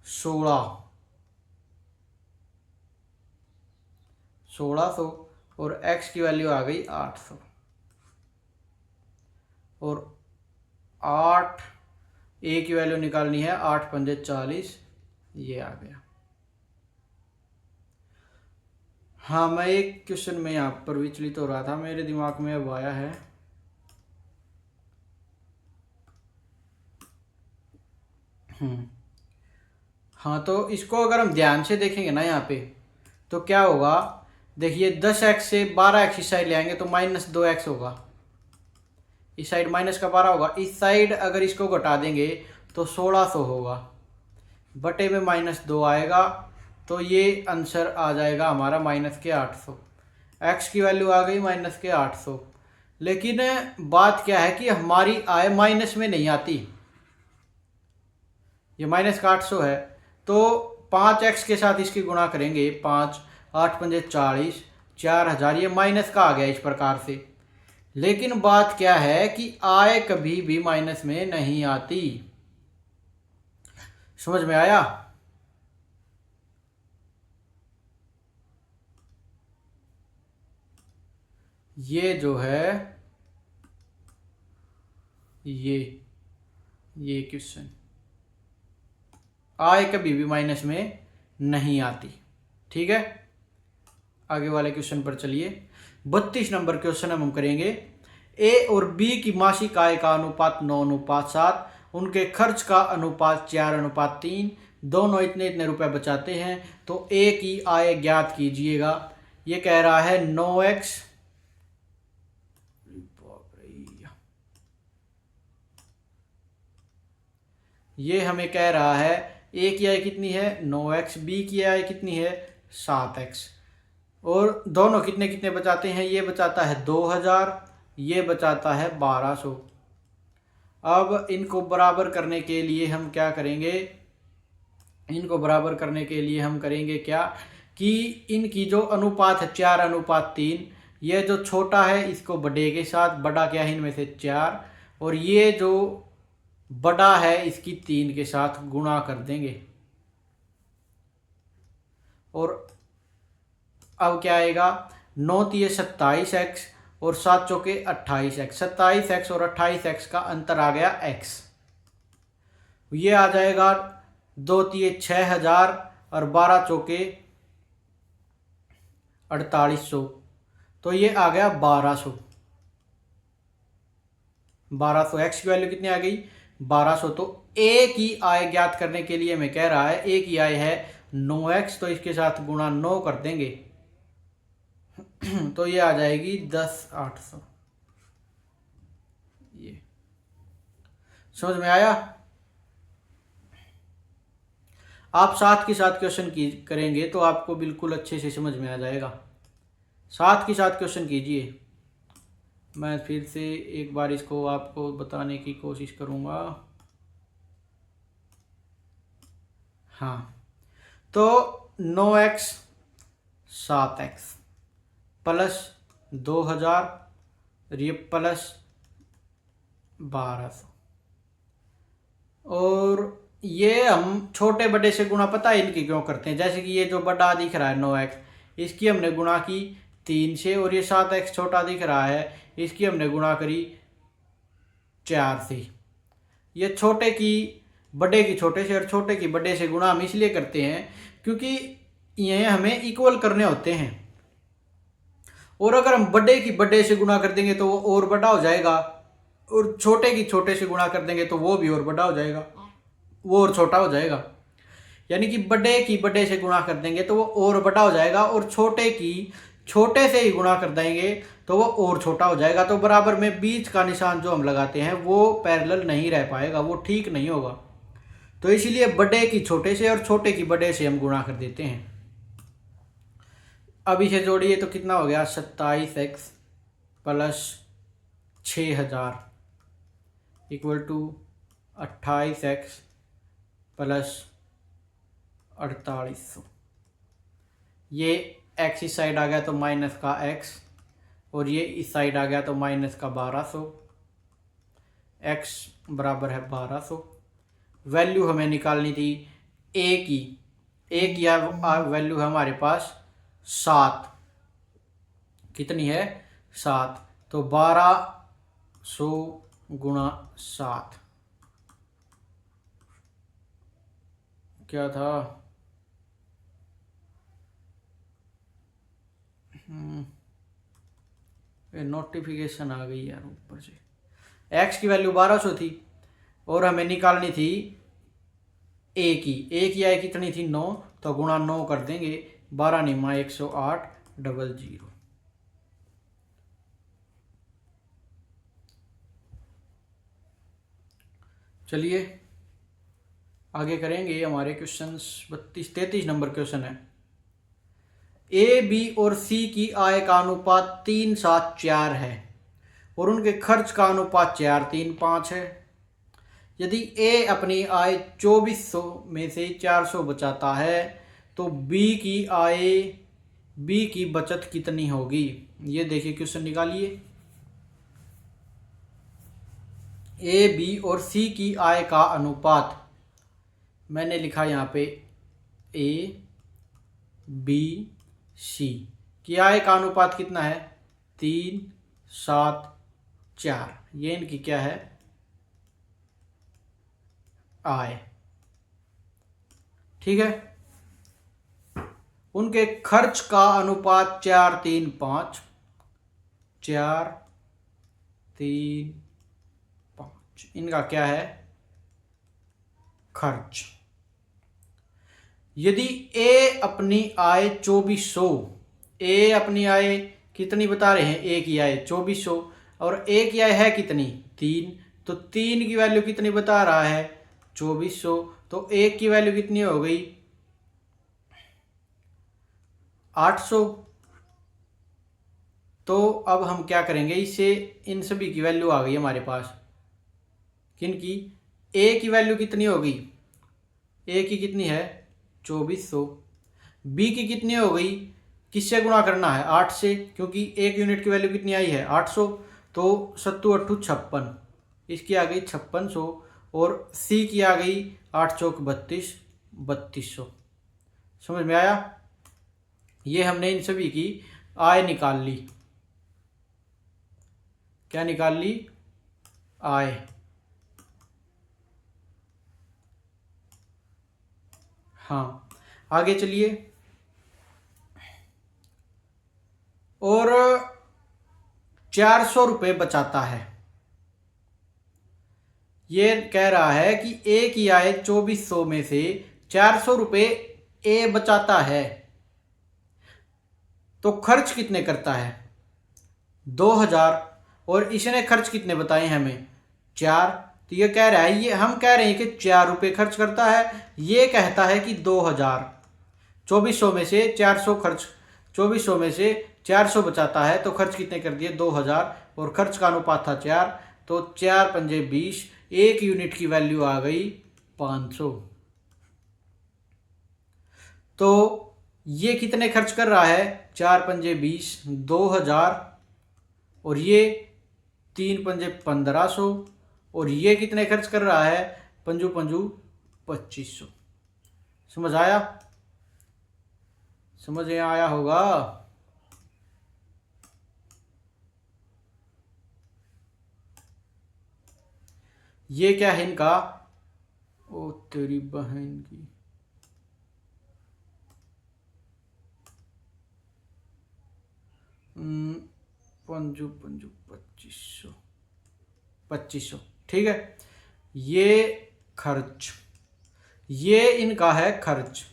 1600 और x की वैल्यू आ गई 800 और 8 ए की वैल्यू निकालनी है, 8 पंजे 40, ये आ गया। हाँ, मैं एक क्वेश्चन में यहाँ पर विचलित हो रहा था, मेरे दिमाग में अब आया है। हाँ, तो इसको अगर हम ध्यान से देखेंगे ना यहाँ पे तो क्या होगा, देखिए 10x से 12x इस साइड ले आएंगे तो -2x होगा, इस साइड माइनस का 12 होगा, इस साइड अगर इसको घटा देंगे तो 1600 होगा, बटे में -2 आएगा, तो ये आंसर आ जाएगा हमारा -800। x की वैल्यू आ गई -800। लेकिन बात क्या है कि हमारी आय माइनस में नहीं आती, ये -800 है, तो 5x के साथ इसकी गुणा करेंगे, 5 8 पंजे 40, 4000, ये माइनस का आ गया इस प्रकार से। लेकिन बात क्या है कि आय कभी भी माइनस में नहीं आती। समझ में आया? ये जो है ये क्वेश्चन, आय कभी भी माइनस में नहीं आती। ठीक है, आगे वाले क्वेश्चन पर चलिए। 32 नंबर क्वेश्चन हम करेंगे। ए और बी की मासिक आय का अनुपात 9:7, उनके खर्च का अनुपात 4:3, दोनों इतने इतने रुपए बचाते हैं, तो ए की आय ज्ञात कीजिएगा। ये कह रहा है 9x, ये हमें कह रहा है ए की आय कितनी है 9x, बी की आय कितनी है 7x, और दोनों कितने कितने बचाते हैं, ये बचाता है 2000, ये बचाता है 1200। अब इनको बराबर करने के लिए हम क्या करेंगे, इनको बराबर करने के लिए हम करेंगे क्या कि इनकी जो अनुपात है 4:3, ये जो छोटा है इसको बड़े के साथ, बड़ा क्या है इनमें से 4, और ये जो बड़ा है इसकी 3 के साथ गुणा कर देंगे। और अब क्या आएगा, 9 तिये 27x और 7 चौके 28x, 27x और 28x का अंतर आ गया x। ये आ जाएगा 2 तिये 6000 और 12 चौके 4800, तो ये आ गया 1200। 1200 x की वैल्यू कितनी आ गई 1200। तो a की आय ज्ञात करने के लिए मैं कह रहा है a की आय है 9x, तो इसके साथ गुणा 9 कर देंगे तो ये आ जाएगी 10,800। ये समझ में आया? आप साथ के साथ क्वेश्चन करेंगे तो आपको बिल्कुल अच्छे से समझ में आ जाएगा। साथ के साथ क्वेश्चन कीजिए। मैं फिर से एक बार इसको आपको बताने की कोशिश करूंगा। हाँ, तो 9x 7x प्लस 2000 ये प्लस 1200, और ये हम छोटे बड़े से गुणा पता है इनकी क्यों करते हैं, जैसे कि ये जो बड़ा दिख रहा है 9x, इसकी हमने गुणा की 3 से, और ये 7x छोटा दिख रहा है इसकी हमने गुणा करी 4 से। ये छोटे की बड़े की छोटे से और छोटे की बड़े से गुणा हम इसलिए करते हैं क्योंकि ये हमें इक्वल करने होते हैं, और अगर हम बड़े की बड़े से गुणा कर देंगे तो वो और बड़ा हो जाएगा, और छोटे की छोटे से गुणा कर देंगे तो वो भी और बड़ा हो जाएगा, वो और छोटा हो जाएगा। यानी कि बड़े की बड़े से गुणा कर देंगे तो वो और बड़ा हो जाएगा, और छोटे की छोटे से ही गुणा कर देंगे तो वो और छोटा हो जाएगा। तो बराबर में बीच का निशान जो हम लगाते हैं वो पैरेलल नहीं रह पाएगा, वो ठीक नहीं होगा। तो इसीलिए बड़े की छोटे से और छोटे की बड़े से हम गुणा कर देते हैं। अब इसे जोड़िए तो कितना हो गया 27x plus 6000 equal to 28x plus 4800। ये x इस साइड आ गया तो माइनस का x, और ये इस साइड आ गया तो माइनस का 1200। x बराबर है 1200। वैल्यू हमें निकालनी थी a की। a की वैल्यू है हमारे पास 7। कितनी है? 7। तो 1200 गुणा 7 क्या था? नोटिफिकेशन आ गई यार ऊपर से। x की वैल्यू 1200 थी और हमें निकालनी थी a की आय कितनी थी? 9। तो गुणा 9 कर देंगे, 12 निमा 108 00। चलिए आगे करेंगे हमारे क्वेश्चंस। 33 नंबर क्वेश्चन है। ए बी और सी की आय का अनुपात 3:7:4 है और उनके खर्च का अनुपात 4:3:5 है। यदि ए अपनी आय 2400 में से 400 बचाता है तो बी की बचत कितनी होगी? ये देखिए क्वेश्चन निकालिए। ए बी और सी की आय का अनुपात, मैंने लिखा यहाँ पे ए बी सी की आय का अनुपात कितना है? 3:7:4। ये इनकी क्या है? आय। ठीक है। उनके खर्च का अनुपात 4:3:5। 4:3:5 इनका क्या है? खर्च। यदि ए अपनी आय 2400, ए अपनी आय कितनी बता रहे हैं? ए की आय 2400 और ए की आय है कितनी? 3। तो 3 की वैल्यू कितनी बता रहा है? 2400। तो ए की वैल्यू कितनी हो गई? 800। तो अब हम क्या करेंगे, इससे इन सभी की वैल्यू आ गई हमारे पास। किनकी? ए की वैल्यू कितनी होगी? ए की कितनी है? 2400। बी की कितनी हो गई? किससे गुणा करना है? 8 से, क्योंकि एक यूनिट की वैल्यू कितनी आई है? 800। तो 7×8 = 56। इसकी आ गई 5600 और सी की आ गई 8×4 = 32, 3200। समझ में आया? ये हमने इन सभी की आय निकाल ली। क्या निकाल ली? आय। हाँ आगे चलिए। और 400 रुपये बचाता है। ये कह रहा है कि ए की आय 2400 में से 400 रुपये ए बचाता है, तो खर्च कितने करता है? 2000। और इसने खर्च कितने बताए हमें? 4। तो ये कह रहा है, ये हम कह रहे हैं कि 4 रुपये खर्च करता है, ये कहता है कि 2000। 2400 में से 400 खर्च, 2400 में से 400 बचाता है, तो खर्च कितने कर दिए? 2000। और खर्च का अनुपात था 4। तो 4×5 = 20। एक यूनिट की वैल्यू आ गई 500। तो ये कितने खर्च कर रहा है? 4×5 = 20, 2000। और ये 3×5 = 1500। और ये कितने खर्च कर रहा है? 5×5 = 2500। समझ आया? समझ में आया होगा। ये क्या है इनका? ओ तेरी बहन की, 5×5 = 2500, 2500। ठीक है। ये खर्च, ये इनका है खर्च,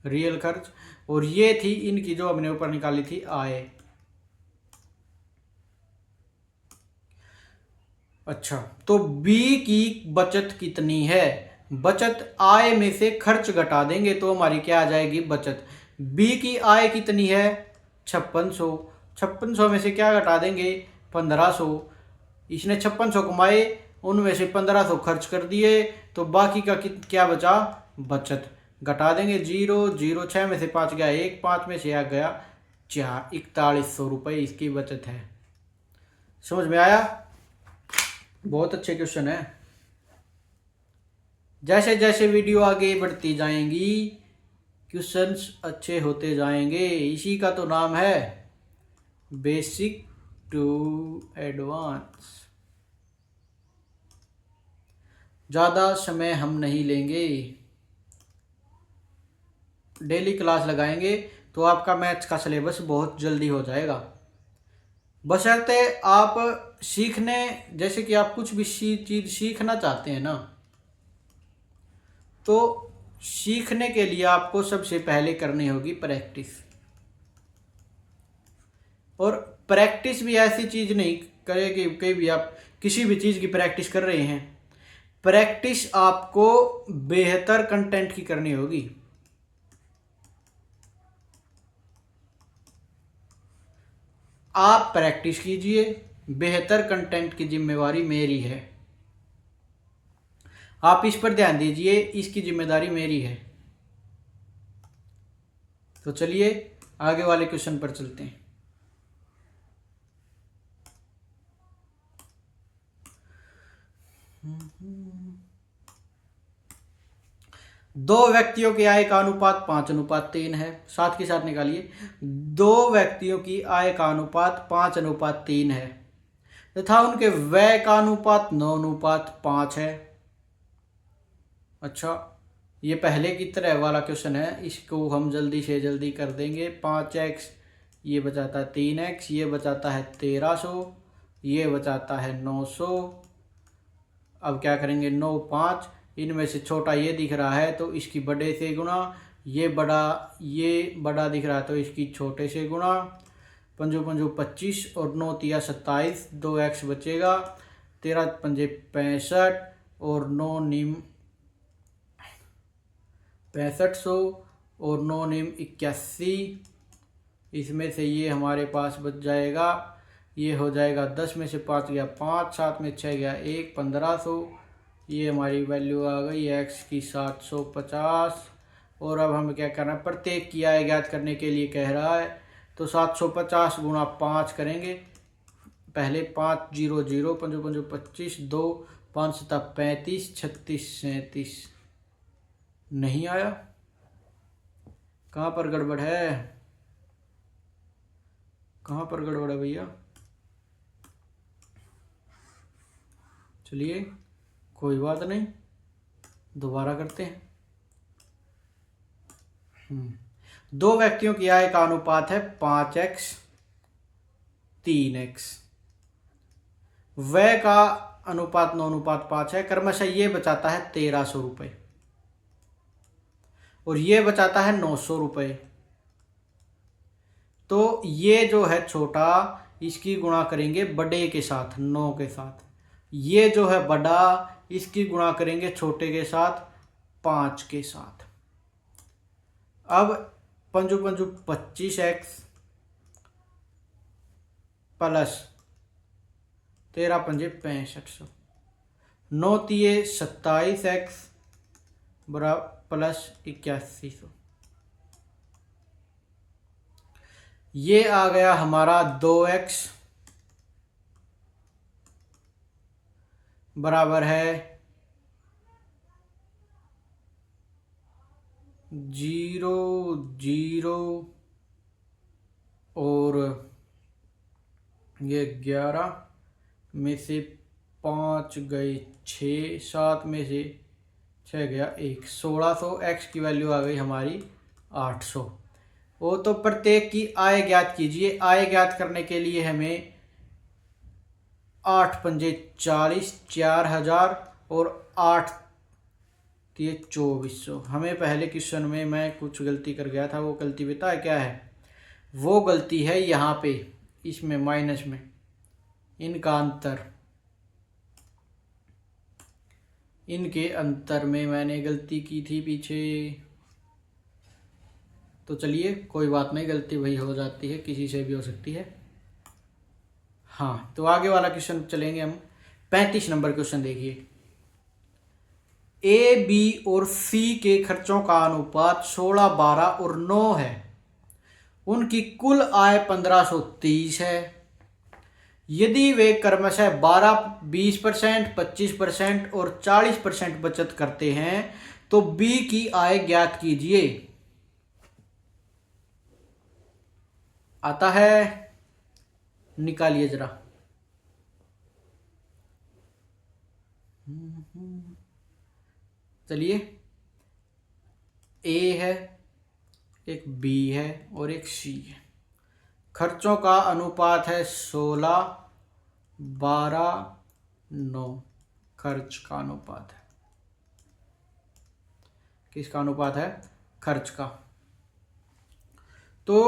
रियल खर्च। और ये थी इनकी जो हमने ऊपर निकाली थी आय। अच्छा, तो बी की बचत कितनी है? बचत आय में से खर्च घटा देंगे तो हमारी क्या आ जाएगी? बचत। बी की आय कितनी है? 5600। 5600 में से क्या घटा देंगे? 1500। इसने 5600 कमाए, उनमें से 1500 खर्च कर दिए, तो बाकी का क्या बचा? बचत। घटा देंगे 0 0, 6 में से 5 गया 1, 5 में से आ गया 4, 4100 रुपये इसकी बचत है। समझ में आया? बहुत अच्छे क्वेश्चन है। जैसे जैसे वीडियो आगे बढ़ती जाएंगी क्वेश्चंस अच्छे होते जाएंगे। इसी का तो नाम है बेसिक टू एडवांस। ज़्यादा समय हम नहीं लेंगे, डेली क्लास लगाएंगे तो आपका मैथ्स का सिलेबस बहुत जल्दी हो जाएगा। बशर्ते आप सीखने, जैसे कि आप कुछ भी चीज़ सीखना चाहते हैं ना, तो सीखने के लिए आपको सबसे पहले करनी होगी प्रैक्टिस। और प्रैक्टिस भी ऐसी चीज़ नहीं करे कि कहीं भी आप किसी भी चीज़ की प्रैक्टिस कर रहे हैं, प्रैक्टिस आपको बेहतर कंटेंट की करनी होगी। आप प्रैक्टिस कीजिए, बेहतर कंटेंट की जिम्मेवारी मेरी है। आप इस पर ध्यान दीजिए, इसकी जिम्मेदारी मेरी है। तो चलिए आगे वाले क्वेश्चन पर चलते हैं। दो व्यक्तियों की आय का अनुपात 5:3 है। साथ के साथ निकालिए। दो व्यक्तियों की आय का अनुपात 5:3 है तथा उनके व्यय का अनुपात 9:5 है। अच्छा, ये पहले की तरह वाला क्वेश्चन है, इसको हम जल्दी से जल्दी कर देंगे। 5x, ये बचाता है 3x, ये बचाता है 1300, ये बचाता है 900। अब क्या करेंगे? 9 5, इनमें से छोटा ये दिख रहा है तो इसकी बड़े से गुणा, ये बड़ा दिख रहा है तो इसकी छोटे से गुणा। 5 5 25 और 9 3 27, 2x बचेगा। 13 5 65 और 9 निम 6500 और 9 निम 81। इसमें से ये हमारे पास बच जाएगा, ये हो जाएगा 10 में से 5 गया 5, 7 में 6 गया 1, 1500। ये हमारी वैल्यू आ गई x की 750। और अब हमें क्या करना है? प्रत्येक की आय ज्ञात करने के लिए कह रहा है, तो 750 गुणा 5 करेंगे। पहले 5 0 0, 5 5 25, 2 5 7 35, 36 37। नहीं आया, कहाँ पर गड़बड़ है? कहाँ पर गड़बड़ है भैया? चलिए कोई बात नहीं, दोबारा करते हैं। दो व्यक्तियों की आय का अनुपात है 5x 3x। व्यय का अनुपात 9:5 है। क्रमशः ये बचाता है 1300 रुपये और ये बचाता है 900 रुपये। तो ये जो है छोटा, इसकी गुणा करेंगे बड़े के साथ 9 के साथ। ये जो है बड़ा, इसकी गुणा करेंगे छोटे के साथ 5 के साथ। अब 5 5 25x प्लस 13 5 6500, 9 3 27x बराबर प्लस 8100। ये आ गया हमारा 2x बराबर है 0 0 और ये 11 में से 5 गए 6, 7 में से 6 गया 1, 1600। x की वैल्यू आ गई हमारी 800। वो तो प्रत्येक की आय ज्ञात कीजिए। आय ज्ञात करने के लिए हमें 8 पंजे 40, 4000 और 8 ये 2400। हमें पहले क्वेश्चन में मैं कुछ गलती कर गया था, वो गलती बता है क्या है? वो गलती है यहाँ पे, इसमें माइनस में इनका अंतर, इनके अंतर में मैंने गलती की थी पीछे। तो चलिए कोई बात नहीं, गलती वही हो जाती है, किसी से भी हो सकती है। हाँ, तो आगे वाला क्वेश्चन चलेंगे हम। 35 नंबर क्वेश्चन देखिए। ए, बी और सी के खर्चों का अनुपात 16, 12 और 9 है। उनकी कुल आय 1530 है। यदि वे क्रमशः 12, 20%, 25% और 40% बचत करते हैं तो बी की आय ज्ञात कीजिए। आता है, निकालिए जरा। चलिए, ए है, एक बी है और एक सी है। खर्चों का अनुपात है 16, 12, 9। खर्च का अनुपात है, किसका अनुपात है? खर्च का। तो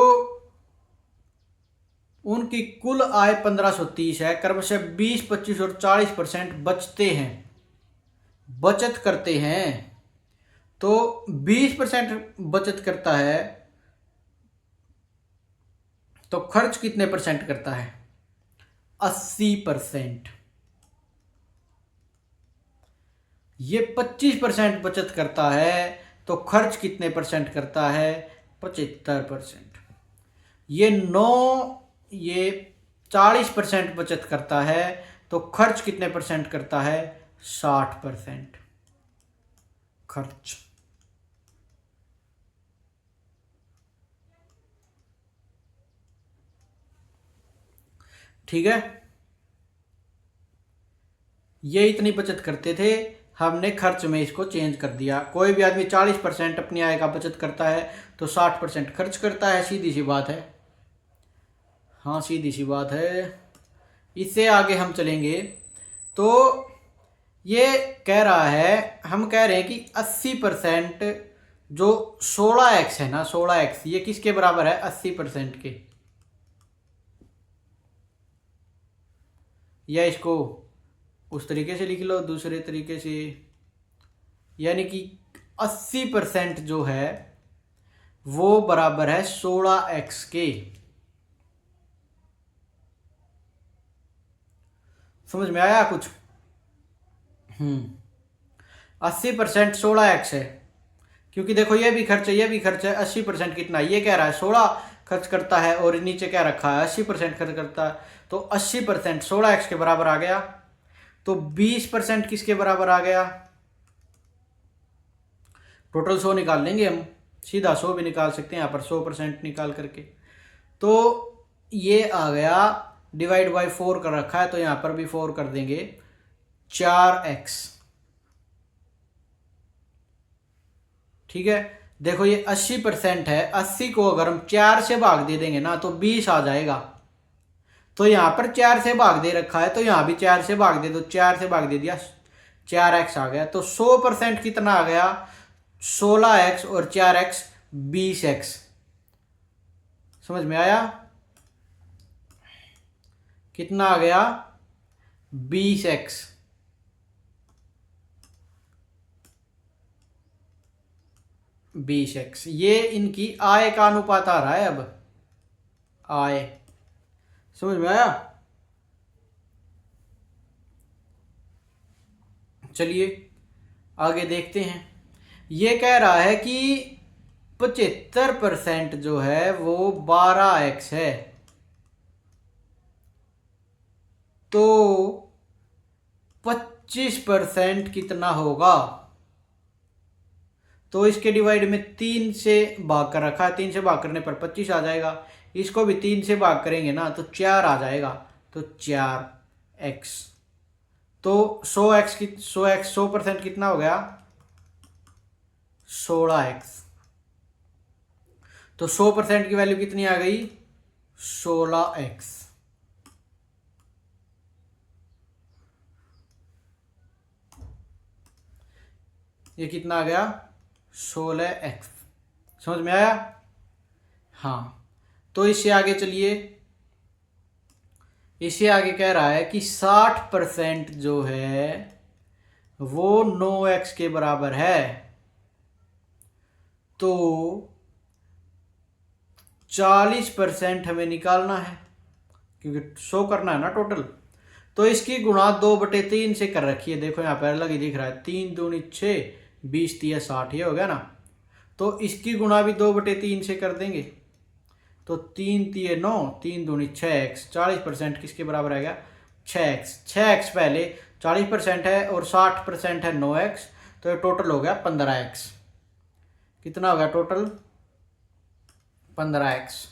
उनकी कुल आय 1530 है। क्रमशः 20, 25 और 40% बचते हैं, बचत करते हैं। तो 20% बचत करता है तो खर्च कितने परसेंट करता है? 80%। ये 25% बचत करता है तो खर्च कितने परसेंट करता है? 75%। ये 40% बचत करता है तो खर्च कितने परसेंट करता है? 60% खर्च। ठीक है, ये इतनी बचत करते थे, हमने खर्च में इसको चेंज कर दिया। कोई भी आदमी 40% अपनी आय का बचत करता है तो 60% खर्च करता है, सीधी सी बात है। हाँ, सीधी सी बात है। इससे आगे हम चलेंगे तो ये कह रहा है, हम कह रहे हैं कि 80% जो 16x है ना, 16x ये किसके बराबर है? 80% के। या इसको उस तरीके से लिख लो, दूसरे तरीके से, यानी कि 80% जो है वो बराबर है 16x के। समझ में आया कुछ? 80% 16x है, क्योंकि देखो ये भी खर्च है, ये भी खर्च है। 80% कितना? ये कह रहा है 16 खर्च करता है और नीचे क्या रखा है? 80% खर्च करता है। तो 80% 16x के बराबर आ गया। तो 20% किसके बराबर आ गया? टोटल 100 निकाल लेंगे हम, सीधा 100 भी निकाल सकते हैं यहाँ पर, 100% निकाल करके। तो ये आ गया, डिवाइड बाय 4 कर रखा है तो यहाँ पर भी 4 कर देंगे, 4x। ठीक है, देखो ये 80% है, 80 को अगर हम 4 से भाग दे देंगे ना तो 20 आ जाएगा। तो यहां पर 4 से भाग दे रखा है तो यहां भी 4 से भाग दे दो, 4 से भाग दे दिया, 4x आ गया। तो 100% कितना आ गया? 16x और 4x 20x। समझ में आया? कितना आ गया? 20x। ये इनकी आय का अनुपात आ रहा है। अब आय, समझ में आया? चलिए आगे देखते हैं। ये कह रहा है कि 75% जो है वो 12x है। तो 25% कितना होगा? तो इसके डिवाइड में 3 से भाग कर रखा है, 3 से भाग करने पर 25 आ जाएगा। इसको भी 3 से भाग करेंगे ना तो 4 आ जाएगा, तो 4x। तो 100x की 100% कितना हो गया? 16x। तो 100% की वैल्यू कितनी आ गई? 16x। ये कितना आ गया? 16x। समझ में आया? हाँ, तो इससे आगे चलिए। इससे आगे कह रहा है कि 60% जो है वो 9x के बराबर है। तो 40% हमें निकालना है, क्योंकि शो करना है ना टोटल। तो इसकी गुणा 2/3 से कर रखी है, देखो यहाँ पर अलग ही दिख रहा है, 3 दूनी 6, 20 तिया 60, ये हो गया ना। तो इसकी गुणा भी 2/3 से कर देंगे, तो 3 तिये 9, 3 दूनी 6x, 40% किसके बराबर आएगा 6x। 6x पहले 40% है और 60% है 9x, तो ये टोटल हो गया 15x। कितना हो गया टोटल 15x।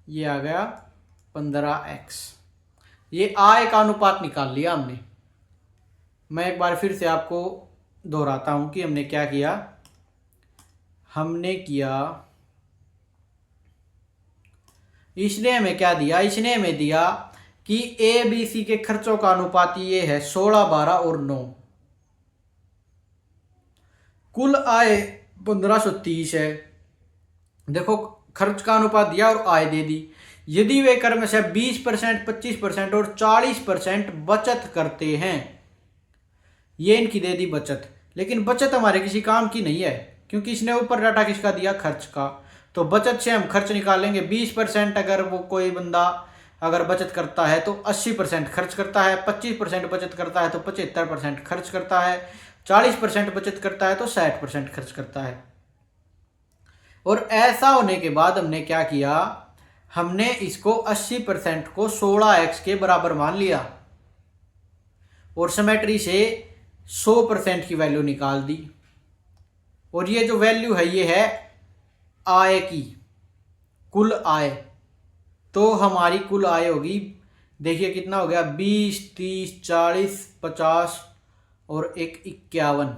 ये आ गया 15x। ये आय का अनुपात निकाल लिया हमने। मैं एक बार फिर से आपको दोहराता हूं कि हमने क्या किया। हमने किया, इसने हमें क्या दिया, इसने हमें दिया कि ए बी सी के खर्चों का अनुपात ये है 16, 12 और 9। कुल आय 1530 है। देखो खर्च का अनुपात दिया और आय दे दी। यदि वे क्रमशः 20%, 25% और 40% बचत करते हैं, ये इनकी दे दी बचत, लेकिन बचत हमारे किसी काम की नहीं है क्योंकि इसने ऊपर डाटा किसका दिया, खर्च का। तो बचत से हम खर्च निकालेंगे। 20% अगर वो कोई बंदा अगर बचत करता है तो 80% खर्च करता है, 25% बचत करता है तो 75% खर्च करता है, 40% बचत करता है तो 60% खर्च करता है। और ऐसा होने के बाद हमने क्या किया, हमने इसको 80% को 16x के बराबर मान लिया और सिमेट्री से 100% की वैल्यू निकाल दी। और ये जो वैल्यू है ये है आय की, कुल आय। तो हमारी कुल आय होगी, देखिए कितना हो गया, 20, 30, 40, 50 और एक 51।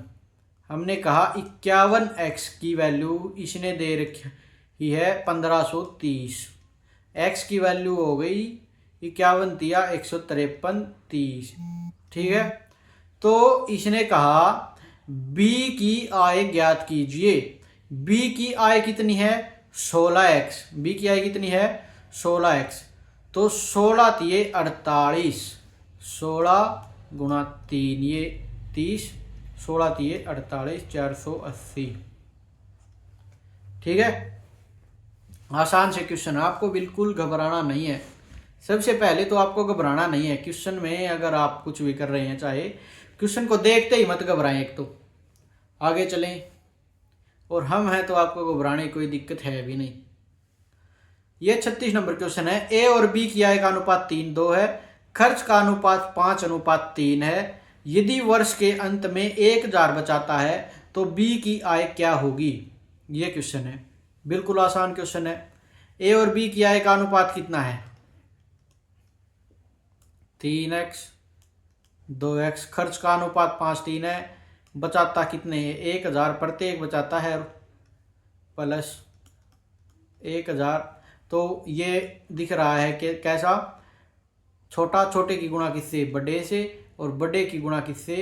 हमने कहा 51x की वैल्यू इसने दे रखी है 1530। x की वैल्यू हो गई 51 तिया 153, 30। ठीक है। तो इसने कहा b की आय ज्ञात कीजिए। b की आय कितनी है 16x। b की आय कितनी है 16x। तो 16 तिये 48, 16 गुणा 3 ये 30, 16 तिये 48, 480। ठीक है। आसान से क्वेश्चन, आपको बिल्कुल घबराना नहीं है। सबसे पहले तो आपको घबराना नहीं है क्वेश्चन में। अगर आप कुछ भी कर रहे हैं, चाहे क्वेश्चन को देखते ही मत घबराएं। एक तो आगे चलें, और हम हैं तो आपको घबराने की कोई दिक्कत है भी नहीं। ये 36 नंबर क्वेश्चन है। ए और बी की आय का अनुपात 3:2 है। खर्च का अनुपात 5:3 है। यदि वर्ष के अंत में 1000 बचाता है तो बी की आय क्या होगी। ये क्वेश्चन है, बिल्कुल आसान क्वेश्चन है। ए और बी की आय का अनुपात कितना है 3x, 2x। खर्च का अनुपात 5:3 है। बचाता कितने है 1000, प्रत्येक बचाता है प्लस 1000। तो ये दिख रहा है कि कैसा, छोटा छोटे की गुणा किससे, बड़े से, और बड़े की गुणा किससे,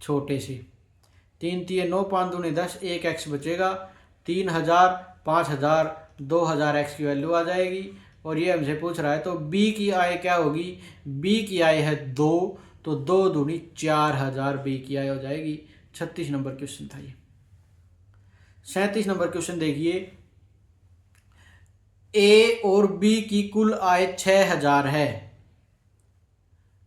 छोटे से। 3 तिये 9, 5 दूनी 10, 1x बचेगा। 3000, 5000, 2000x की वैल्यू आ जाएगी। और ये हमसे पूछ रहा है तो b की आय क्या होगी। b की आय है 2, तो 2 दूनी 4000 b की आय हो जाएगी। 36 नंबर क्वेश्चन था ये। 37 नंबर क्वेश्चन देखिए। ए और बी की कुल आय 6000 है।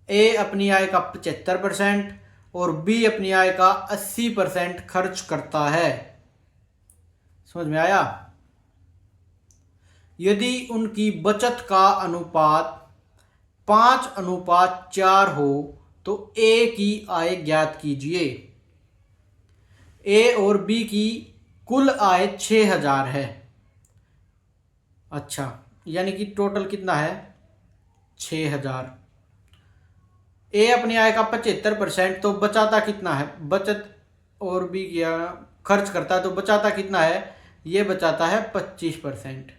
ए अपनी आय का 75% और बी अपनी आय का 80% खर्च करता है। समझ में आया। यदि उनकी बचत का अनुपात 5:4 हो तो ए की आय ज्ञात कीजिए। ए और बी की कुल आय 6000 है। अच्छा, यानी कि टोटल कितना है 6000। ए अपनी आय का 75%, तो बचाता कितना है, बचत और बी किया खर्च करता है तो बचाता कितना है, ये बचाता है 25%।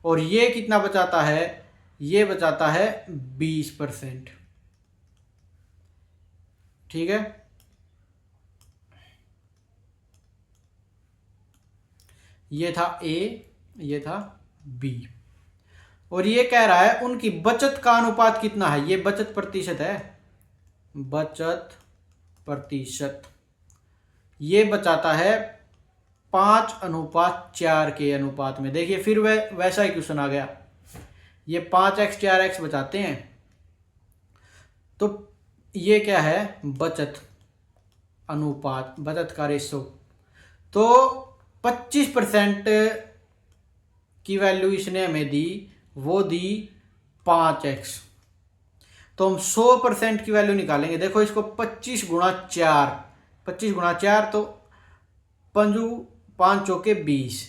और ये कितना बचाता है, ये बचाता है 20%। ठीक है। ये था ए, ये था बी। और ये कह रहा है उनकी बचत का अनुपात कितना है। ये बचत प्रतिशत है, बचत प्रतिशत। ये बचाता है 5:4 के अनुपात में। देखिए फिर वैसा ही क्वेश्चन आ गया। ये 5x 4x बचाते हैं तो ये क्या है, बचत अनुपात, बचत का रेशो। तो 25% की वैल्यू इसने हमें दी, वो दी 5x। तो हम 100% की वैल्यू निकालेंगे। देखो इसको 25 गुणा 4, 25 गुणा 4 तो 5 चौके 20,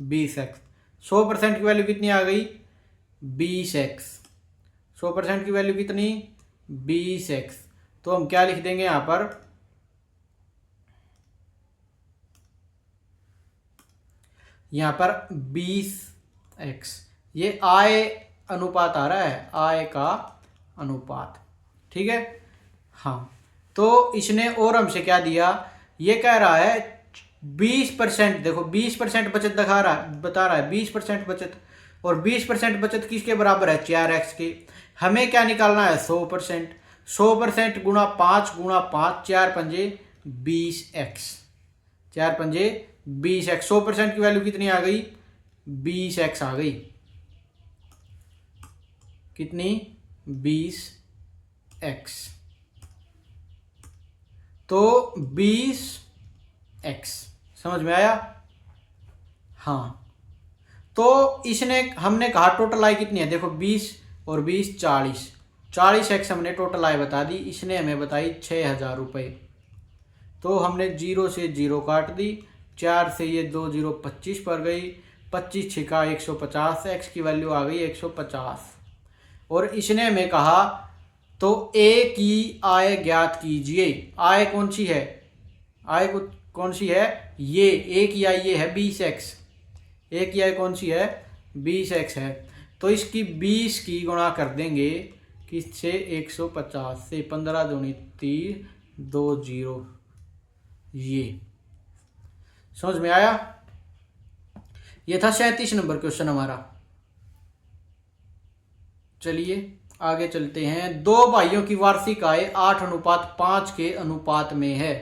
20x। 100% की वैल्यू कितनी आ गई, 20x। 100% की वैल्यू कितनी, 20x। तो हम क्या लिख देंगे यहां पर, यहां पर 20x। ये आय अनुपात आ रहा है, आय का अनुपात। ठीक है। हाँ, तो इसने और हमसे क्या दिया, ये कह रहा है 20%। देखो 20% बचत बता रहा है 20% बचत। और 20% बचत किसके बराबर है, 4x के। हमें क्या निकालना है, 100%। 100% गुणा 5 गुणा 5, 4 पंजे 20x, 4 पंजे 20x। 100% की वैल्यू कितनी आ गई, 20x आ गई। कितनी, 20x। तो 20x समझ में आया। हाँ, तो इसने हमने कहा टोटल आय कितनी है, देखो 20 और 20 40, 40x हमने टोटल आय बता दी। इसने हमें बताई 6,000 रुपये। तो हमने 0 से 0 काट दी, 4 से ये 2 0 25 पर गई, 25 छिका 150, x की वैल्यू आ गई 150। और इसने हमें कहा तो ए की आय ज्ञात कीजिए। आय कौन सी है, आय कौन सी है, ये ए की आय ये है 20x। ए की आय कौन सी है, 20x है। तो इसकी 20 की गुणा कर देंगे किससे, 150 से। 15 दूनी 30, 2 0। ये समझ में आया। ये था 37 नंबर क्वेश्चन हमारा। चलिए आगे चलते हैं। दो भाइयों की वार्षिक आय 8:5 के अनुपात में है।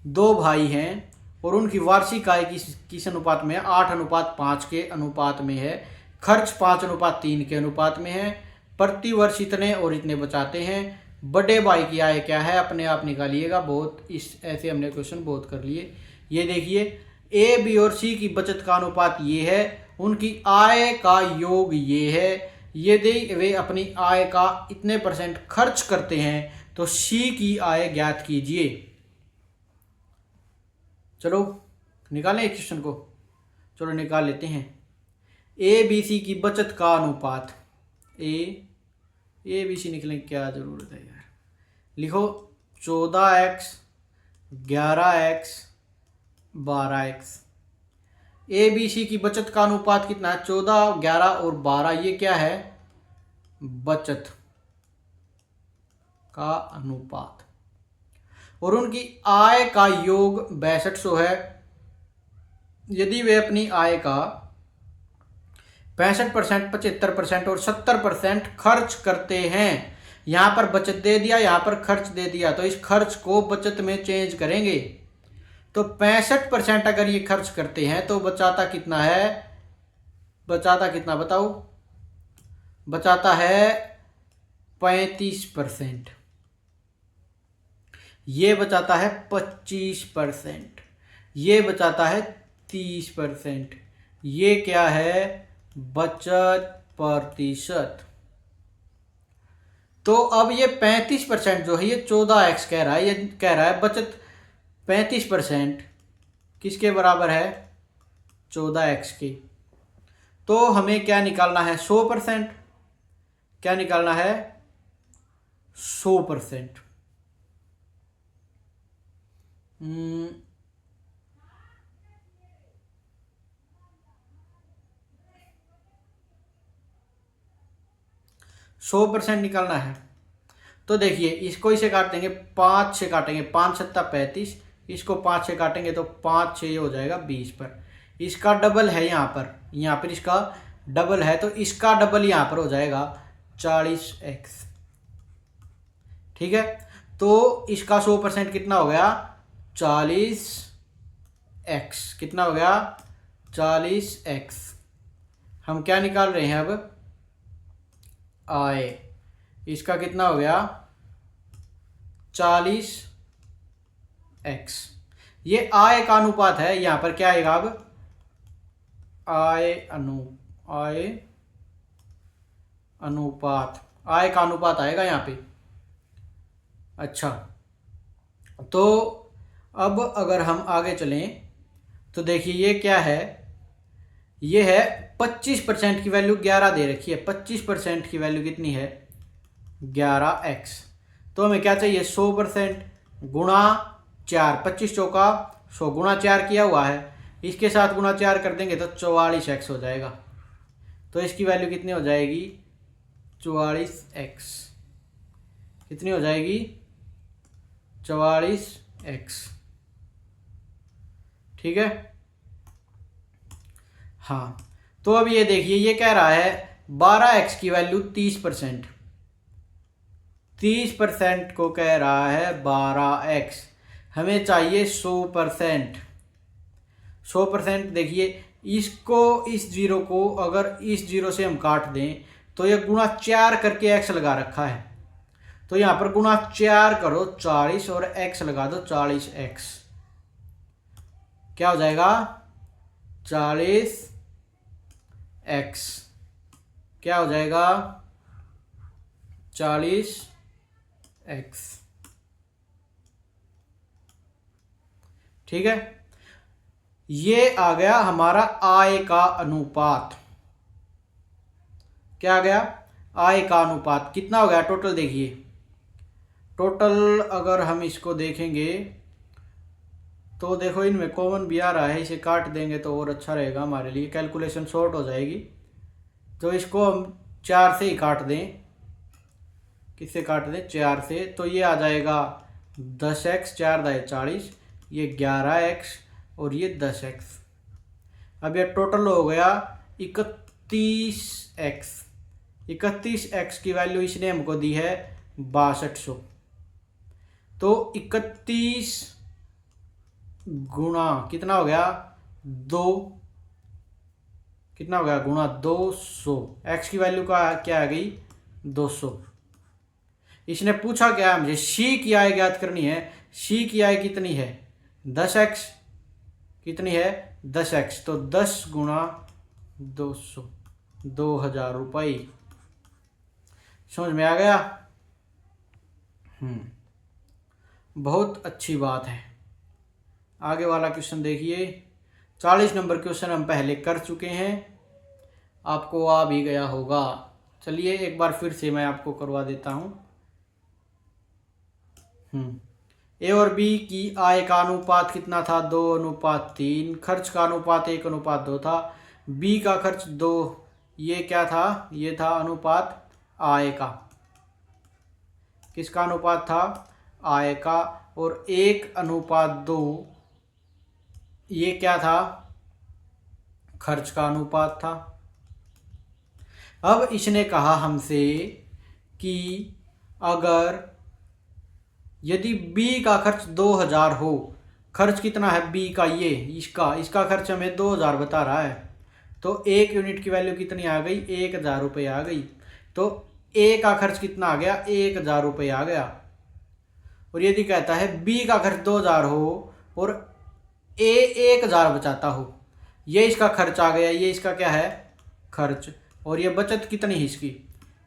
दो भाई हैं और उनकी वार्षिक आय किस अनुपात में है, 8:5 के अनुपात में है। खर्च 5:3 के अनुपात में है। प्रति वर्ष इतने और इतने बचाते हैं। बड़े भाई की आय क्या है, अपने आप निकालिएगा। बहुत इस ऐसे हमने क्वेश्चन बहुत कर लिए। ये देखिए, ए बी और सी की बचत का अनुपात ये है, उनकी आय का योग ये है। यदि वे अपनी आय का इतने % खर्च करते हैं तो सी की आय ज्ञात कीजिए। चलो निकालें एक क्वेश्चन को, चलो निकाल लेते हैं। ए बी सी की बचत का अनुपात, ए बी सी निकलने की क्या जरूरत है यार। लिखो 14x 11x 12x। A B C की बचत का अनुपात कितना है, 14 11 और 12। ये क्या है, बचत का अनुपात। और उनकी आय का योग 6200 है। यदि वे अपनी आय का 65%, 75% और 70% खर्च करते हैं। यहां पर बचत दे दिया, यहां पर खर्च दे दिया, तो इस खर्च को बचत में चेंज करेंगे। तो 65% अगर ये खर्च करते हैं तो बचाता कितना है, बचाता कितना बताओ, बचाता है 35%। ये बचाता है 25%। ये बचाता है 30%। ये क्या है, बचत प्रतिशत। तो अब ये 35% जो है, ये 14x कह रहा है, ये कह रहा है बचत 35% किसके बराबर है, 14x के। तो हमें क्या निकालना है, 100%। क्या निकालना है, 100%। 100% निकालना है। तो देखिए, इसको इसे काट देंगे, 5 से काटेंगे, 5 7 35। इसको 5 से काटेंगे तो 5 6 हो जाएगा 20 पर। इसका डबल है यहाँ पर इसका डबल है, तो इसका डबल यहाँ पर हो जाएगा 40x। ठीक है, तो इसका 100% कितना हो गया, 40 एक्स। कितना हो गया? 40x। हम क्या निकाल रहे हैं अब? आय। इसका कितना हो गया? 40x। ये आय का अनुपात है। यहां पर क्या आएगा अब? आय अनुपात, आय का अनुपात आएगा यहाँ पे। अच्छा, तो अब अगर हम आगे चलें तो देखिए ये क्या है? ये है 25% की वैल्यू 11 दे रखी है। 25% की वैल्यू कितनी है? 11x। तो हमें क्या चाहिए? 100% गुणा 4। 25 चौका 100 गुणा 4 किया हुआ है, इसके साथ गुणा 4 कर देंगे तो 44x हो जाएगा। तो इसकी वैल्यू कितनी हो जाएगी? 44x। कितनी हो जाएगी? 44x। ठीक है। हाँ, तो अब ये देखिए ये कह रहा है 12x की वैल्यू 30%। 30% को कह रहा है 12x। हमें चाहिए 100%। 100% देखिए इसको, इस जीरो को अगर इस जीरो से हम काट दें तो ये गुणा 4 करके x लगा रखा है। तो यहां पर गुणा 4 करो 40 और x लगा दो 40x। क्या हो जाएगा? 40x। क्या हो जाएगा? 40x। ठीक है। ये आ गया हमारा आय का अनुपात। क्या आ गया? आय का अनुपात। कितना हो गया टोटल? देखिए टोटल अगर हम इसको देखेंगे तो देखो इनमें कॉमन भी आ रहा है, इसे काट देंगे तो और अच्छा रहेगा हमारे लिए, कैलकुलेशन शॉर्ट हो जाएगी। तो इसको हम 4 से ही काट दें। किससे काट दें? 4 से। तो ये आ जाएगा 10x, 4 दाए 40, ये 11x और ये 10x। अब ये टोटल हो गया 31x। 31x की वैल्यू इसने हमको दी है 6200। तो 31 गुणा कितना हो गया? 2। कितना हो गया? गुणा 200। x की वैल्यू का क्या आ गई? 200। इसने पूछा क्या है? मुझे c की आय ज्ञात करनी है। c की आय कितनी है? 10x। कितनी है? 10x। तो 10 गुणा 200, 2000 रुपये। समझ में आ गया? बहुत अच्छी बात है। आगे वाला क्वेश्चन देखिए। 40 नंबर क्वेश्चन हम पहले कर चुके हैं, आपको आ भी गया होगा। चलिए एक बार फिर से मैं आपको करवा देता हूं। ए और बी की आय का अनुपात कितना था? 2:3। खर्च का अनुपात 1:2 था। बी का खर्च 2। ये क्या था? ये था अनुपात आय का। किसका अनुपात था? आय का। और 1:2 ये क्या था? खर्च का अनुपात था। अब इसने कहा हमसे कि अगर यदि b का खर्च 2000 हो, खर्च कितना है b का? ये इसका खर्च हमें 2000 बता रहा है। तो 1 यूनिट की वैल्यू कितनी आ गई? 1000 रुपये आ गई। तो a का खर्च कितना आ गया? 1000 रुपये आ गया। और यदि कहता है b का खर्च 2000 हो और a 1000 बचाता हो, ये इसका खर्च आ गया, ये इसका क्या है? खर्च। और ये बचत कितनी है इसकी?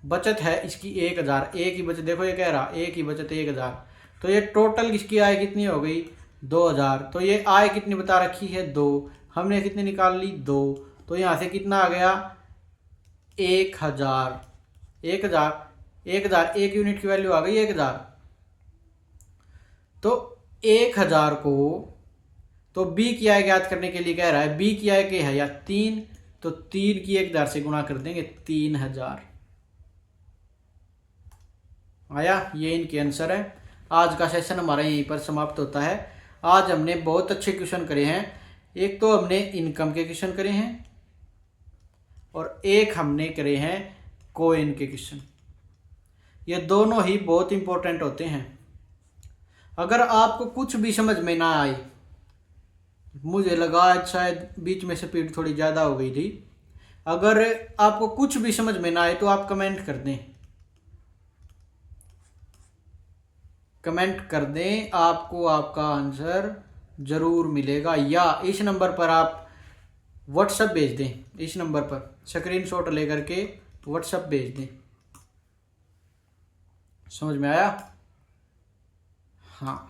बचत है इसकी 1000। ए की बचत देखो, ये कह रहा ए की बचत 1000। तो ये टोटल इसकी आय कितनी हो गई? 2000। तो ये आय कितनी बता रखी है? 2। हमने कितनी निकाल ली? 2। तो यहाँ से कितना आ गया? 1000। 1000 1 यूनिट की वैल्यू आ गई 1000। तो 1000 को, तो बी की आय ज्ञात करने के लिए कह रहा है, बी की आय क्या है या 3, तो 3 की 1000 से गुणा कर देंगे 3000। आया? ये इनके आंसर है। आज का सेशन हमारा यहीं पर समाप्त होता है। आज हमने बहुत अच्छे क्वेश्चन करे हैं। एक तो हमने इनकम के क्वेश्चन करे हैं और एक हमने करे हैं कोइन के क्वेश्चन। ये दोनों ही बहुत इंपॉर्टेंट होते हैं। अगर आपको कुछ भी समझ में ना आए मुझे लगा शायद बीच में स्पीड थोड़ी ज़्यादा हो गई थी। अगर आपको कुछ भी समझ में ना आए तो आप कमेंट कर दें, कमेंट कर दें, आपको आपका आंसर ज़रूर मिलेगा। या इस नंबर पर आप व्हाट्सएप भेज दें, इस नंबर पर स्क्रीनशॉट लेकर के व्हाट्सएप भेज दें। समझ में आया? हाँ,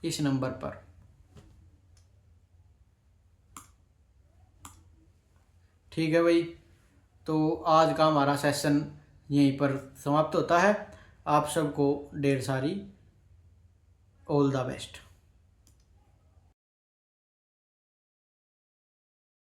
इस नंबर पर। ठीक है भाई, तो आज का हमारा सेशन यहीं पर समाप्त होता है। आप सबको ढेर सारी ऑल द बेस्ट।